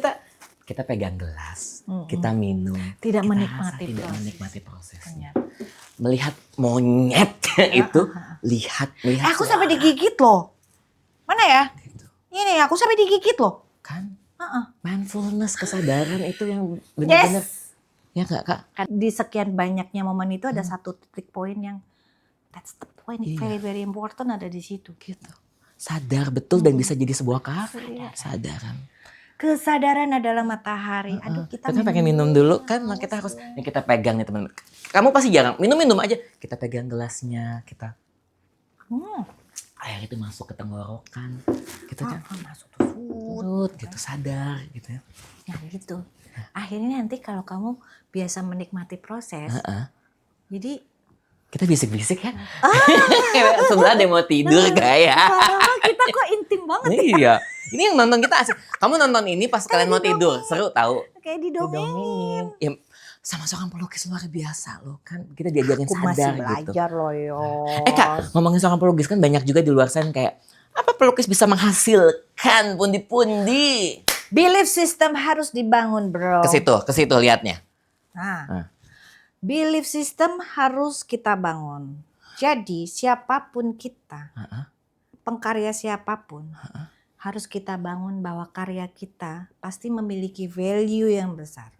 B: kita pegang gelas, kita minum,
A: tidak
B: kita
A: menikmati
B: prosesnya. Melihat monyet itu, lihat.
A: Aku sampai digigit loh. Mana ya?
B: Gitu.
A: Ini aku sampai digigit loh.
B: Kan? Mindfulness, kesadaran itu yang benar-benar. Ya nggak Kak?
A: Di sekian banyaknya momen itu ada satu titik poin yang that's the point, very very important ada di situ gitu.
B: Sadar betul dan bisa jadi sebuah karya. Sadaran.
A: Kesadaran adalah matahari. Aduh, kita
B: kan pengen minum dulu kan, nah kita harus,
A: dulu.
B: nih kita pegang nih teman. Kamu pasti jarang minum aja. Kita pegang gelasnya, kita air itu masuk ke tenggorokan, kita kan
A: Masuk tuh.
B: gitu sadar gitu ya.
A: Nah gitu. Akhirnya nanti kalau kamu biasa menikmati proses, jadi
B: kita bisik-bisik ya. Sebelah ada yang mau tidur kayak.
A: kita kok intim banget ya.
B: Iya. Ini yang nonton kita asik. Kamu nonton ini pas kalian mau tidur, seru tahu.
A: Kayak didongengin.
B: Ya, sama seorang pelukis luar biasa loh kan. Kita diajarin
A: Aku
B: sadar
A: masih
B: gitu.
A: belajar loh yo.
B: Kak, ngomongin seorang pelukis kan banyak juga di luar sana kayak apa pelukis bisa menghasilkan pundi-pundi.
A: Belief system harus dibangun, bro.
B: Ke situ lihatnya.
A: Nah, belief system harus kita bangun. Jadi siapapun kita, pengkarya siapapun, harus kita bangun bahwa karya kita pasti memiliki value yang besar.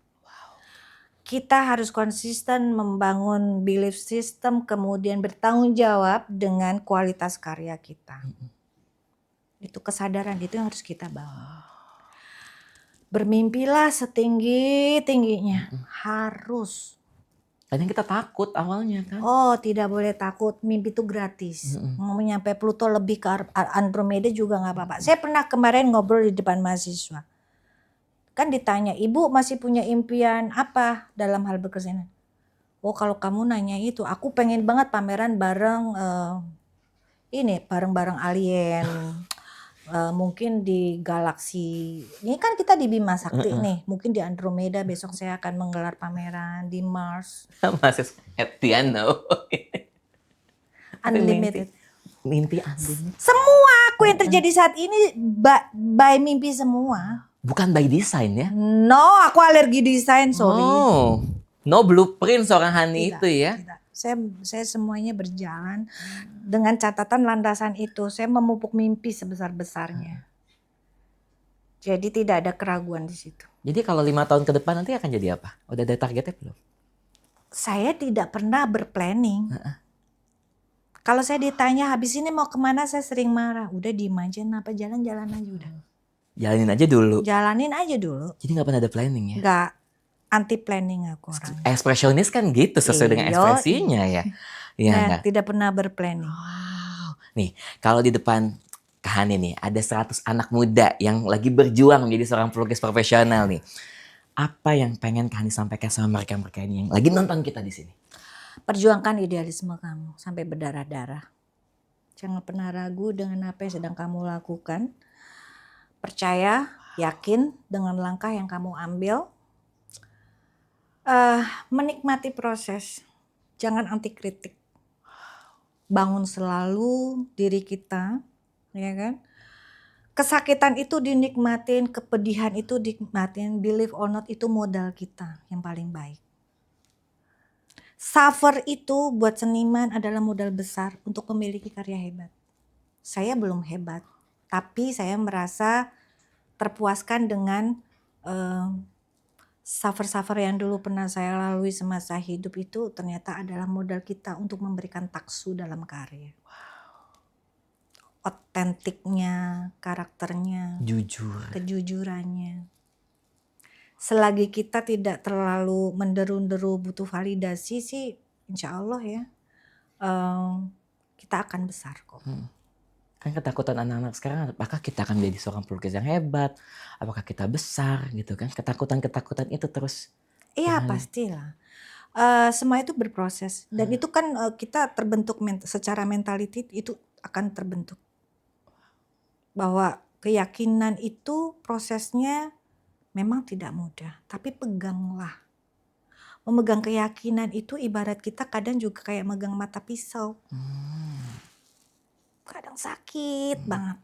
A: Kita harus konsisten membangun belief system, kemudian bertanggung jawab dengan kualitas karya kita. Itu kesadaran itu yang harus kita bangun. Bermimpilah setinggi-tingginya, harus.
B: Kadang kita takut awalnya kan.
A: Oh, tidak boleh takut, mimpi itu gratis. Mau nyampe Pluto lebih ke Andromeda juga nggak apa-apa. Saya pernah kemarin ngobrol di depan mahasiswa. Kan ditanya, ibu masih punya impian apa dalam hal berkesenian? Oh, kalau kamu nanya itu, aku pengen banget pameran bareng bareng-bareng alien. Mungkin di galaksi, ini kan kita di Bima Sakti nih, mungkin di Andromeda besok saya akan menggelar pameran di Mars.
B: Masih Tiano.
A: Unlimited.
B: Mimpi unlimited.
A: Semua aku yang terjadi saat ini by mimpi semua.
B: Bukan by design ya?
A: No, aku alergi desain, sorry.
B: Oh, no blueprint seorang Hani
A: Tidak,
B: itu ya?
A: Tidak. Saya semuanya berjalan dengan catatan landasan itu. Saya memupuk mimpi sebesar-besarnya. Jadi tidak ada keraguan di situ.
B: Jadi kalau 5 tahun ke depan nanti akan jadi apa? Udah ada targetnya belum?
A: Saya tidak pernah berplanning. Kalau saya ditanya habis ini mau kemana, saya sering marah. Udah diem aja, kenapa jalan-jalan aja udah.
B: Jalanin aja dulu.
A: Jalanin aja dulu.
B: Jadi gak pernah ada planning ya?
A: Nggak anti planning aku orang.
B: Ekspresionis kan gitu sesuai dengan ekspresinya ya. Iya,
A: tidak pernah berplanning.
B: Wow. Nih, kalau di depan Kak Hani nih, ada 100 anak muda yang lagi berjuang menjadi seorang pelukis profesional nih. Apa yang pengen Kak Hani sampaikan sama mereka-mereka ini yang lagi nonton kita di sini?
A: Perjuangkan idealisme kamu sampai berdarah-darah. Jangan pernah ragu dengan apa yang sedang kamu lakukan. Percaya, yakin dengan langkah yang kamu ambil. Menikmati proses, jangan anti kritik. Bangun selalu diri kita, ya kan? Kesakitan itu dinikmatin, kepedihan itu dinikmatin, believe or not itu modal kita yang paling baik. Suffer itu buat seniman adalah modal besar untuk memiliki karya hebat. Saya belum hebat, tapi saya merasa terpuaskan dengan suffer yang dulu pernah saya lalui semasa hidup itu ternyata adalah modal kita untuk memberikan taksu dalam karya. Otentiknya, karakternya, kejujurannya. Selagi kita tidak terlalu menderu-deru butuh validasi sih, insya Allah ya kita akan besar kok.
B: Kan ketakutan anak-anak sekarang, apakah kita akan menjadi seorang pelukis yang hebat? Apakah kita besar gitu kan? Ketakutan-ketakutan itu terus.
A: Iya pastilah. Semua itu berproses. Dan itu kan kita terbentuk secara mentality itu akan terbentuk. Bahwa keyakinan itu prosesnya memang tidak mudah. Tapi peganglah. Memegang keyakinan itu ibarat kita kadang juga kayak megang mata pisau. Kadang sakit banget.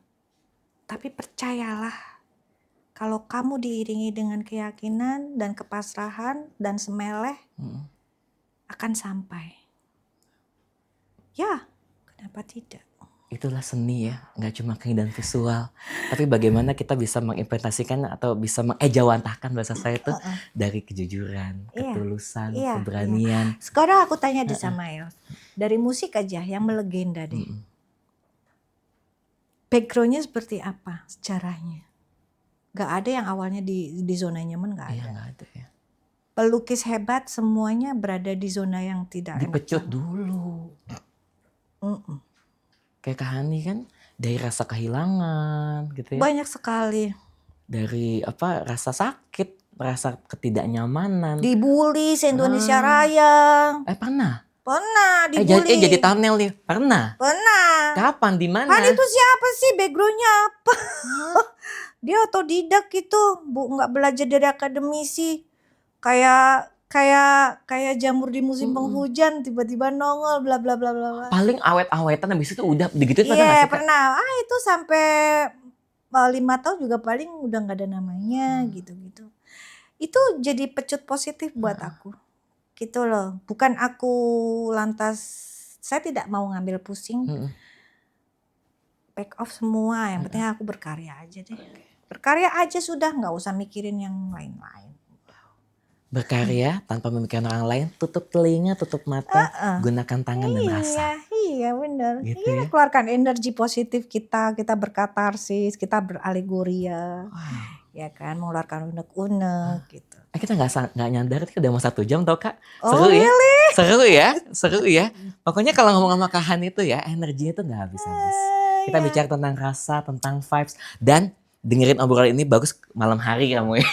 A: Tapi percayalah, kalau kamu diiringi dengan keyakinan dan kepasrahan dan semeleh, akan sampai. Ya, kenapa tidak?
B: Itulah seni ya, nggak cuma keindahan visual. Tapi bagaimana kita bisa mengimplementasikan atau bisa mengejawantahkan bahasa saya itu dari kejujuran, ketulusan, keberanian.
A: Sekarang aku tanya deh sama El, dari musik aja yang melegenda deh. Backgroundnya seperti apa sejarahnya? Gak ada yang awalnya di zona nyaman, gak
B: Iya,
A: ada.
B: nggak ada ya.
A: Pelukis hebat semuanya berada di zona yang tidak enak.
B: Dipecut dulu. Kayak Kak Hani kan dari rasa kehilangan gitu ya.
A: Banyak sekali.
B: Dari rasa sakit, rasa ketidaknyamanan.
A: Dibully se-Indonesia Raya.
B: Pernah?
A: Pernah dibully.
B: Jadi thumbnail nih. Pernah?
A: Pernah.
B: Kapan? Di mana?
A: Han itu siapa sih? Backgroundnya apa? Dia otodidak gitu, nggak belajar dari akademisi. Kayak jamur di musim penghujan tiba-tiba nongol bla bla bla bla.
B: Paling awet-awetan habis itu udah digituin pada
A: Iya,
B: nggak sih, Kak?
A: pernah. Itu sampai 5 tahun juga paling udah nggak ada namanya gitu-gitu. Itu jadi pecut positif buat aku. Gitu loh. Bukan aku lantas, saya tidak mau ngambil pusing. Back off semua, yang penting aku berkarya aja deh. Berkarya aja sudah, nggak usah mikirin yang lain-lain.
B: Berkarya tanpa memikirkan orang lain, tutup telinga, tutup mata, gunakan tangan dan rasa.
A: Iya benar.
B: Gitu
A: Iya,
B: ya.
A: keluarkan energi positif kita berkatarsis, kita beralegoria. Ya kan, mengeluarkan unek-unek gitu.
B: Kita nggak nyadar kita udah mau 1 jam tau, Kak.
A: Oh,
B: Seru ya.
A: really?
B: Seru ya. Pokoknya kalau ngomong sama Kak Han itu ya, energinya tuh nggak habis-habis. Kita
A: Iya.
B: bicara tentang rasa, tentang vibes, dan dengerin obrolan ini bagus malam hari kamu ya.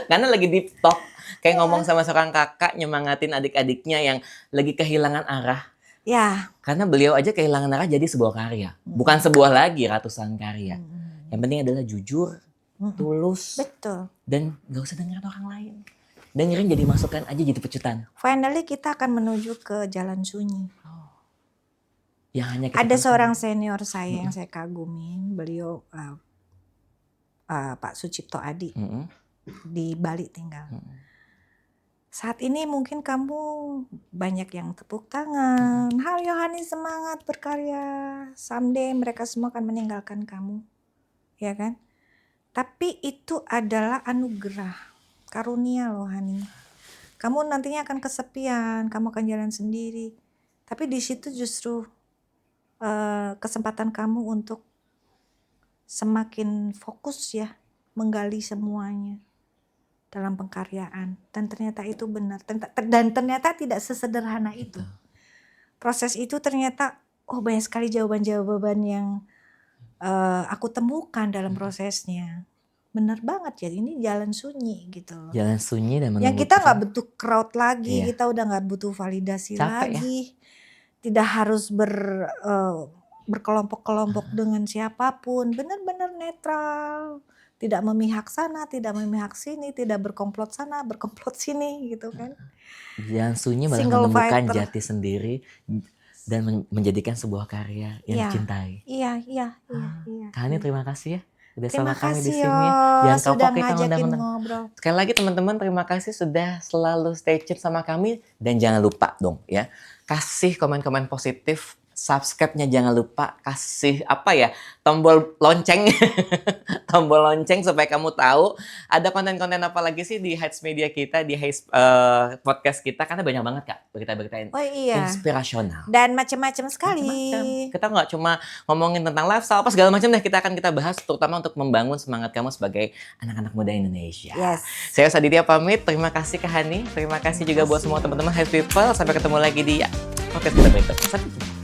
B: Karena lagi deep talk, kayak ngomong sama seorang kakak nyemangatin adik-adiknya yang lagi kehilangan arah.
A: Ya.
B: Karena beliau aja kehilangan arah jadi sebuah karya. Bukan sebuah lagi, ratusan karya. Yang penting adalah jujur, tulus,
A: Betul.
B: dan gak usah dengerin orang lain. Dengerin jadi masukan aja, jadi pecutan.
A: Finally kita akan menuju ke jalan sunyi.
B: Yang hanya kita
A: Ada
B: tahu
A: seorang senior saya yang saya kagumin, beliau Pak Sucipto Adi di Bali tinggal. Saat ini mungkin kamu banyak yang tepuk tangan, Hayo Hani semangat berkarya, someday mereka semua akan meninggalkan kamu, ya kan? Tapi itu adalah anugerah, karunia loh Hani. Kamu nantinya akan kesepian, kamu akan jalan sendiri. Tapi di situ justru kesempatan kamu untuk semakin fokus ya, menggali semuanya dalam pengkaryaan. Dan ternyata itu benar. Dan ternyata tidak sesederhana itu. Proses itu ternyata, banyak sekali jawaban-jawaban yang aku temukan dalam prosesnya. Benar banget ya, ini jalan sunyi gitu loh.
B: jalan sunyi dan menunggu.
A: Yang kita nggak butuh crowd lagi,
B: Iya.
A: kita udah nggak butuh validasi
B: Capek
A: lagi. Tidak harus berkelompok-kelompok dengan siapapun, benar-benar netral, tidak memihak sana, tidak memihak sini, tidak berkomplot sana, berkomplot sini gitu kan.
B: Jalan sunyi malah
A: Single
B: menemukan
A: fighter.
B: jati sendiri dan menjadikan sebuah karya yang
A: Iya.
B: dicintai.
A: Iya.
B: Kak Hani, terima kasih ya udah
A: Terima
B: sama kami di
A: kasih
B: sini.
A: Yos,
B: Jangan
A: sudah
B: kapok kita
A: ngajakin
B: ngundang-undang.
A: ngobrol.
B: Sekali lagi teman-teman, terima kasih sudah selalu stay tune sama kami. Dan jangan lupa dong ya, kasih komen-komen positif, subscribe-nya jangan lupa, kasih tombol lonceng. Tombol lonceng supaya kamu tahu ada konten-konten apa lagi sih di Heights Media kita, di Heights podcast kita. Karena banyak banget Kak berita-berita
A: Oh iya.
B: inspirasional.
A: Dan macam-macam sekali.
B: Macam-macam. Kita nggak cuma ngomongin tentang lifestyle, apa segala macam deh kita bahas, terutama untuk membangun semangat kamu sebagai anak-anak muda Indonesia.
A: Yes.
B: Saya Saditya pamit, terima kasih Kak Hani, terima kasih juga buat semua teman-teman Heights People. Sampai ketemu lagi di podcast kita berikutnya. Sampai jumpa.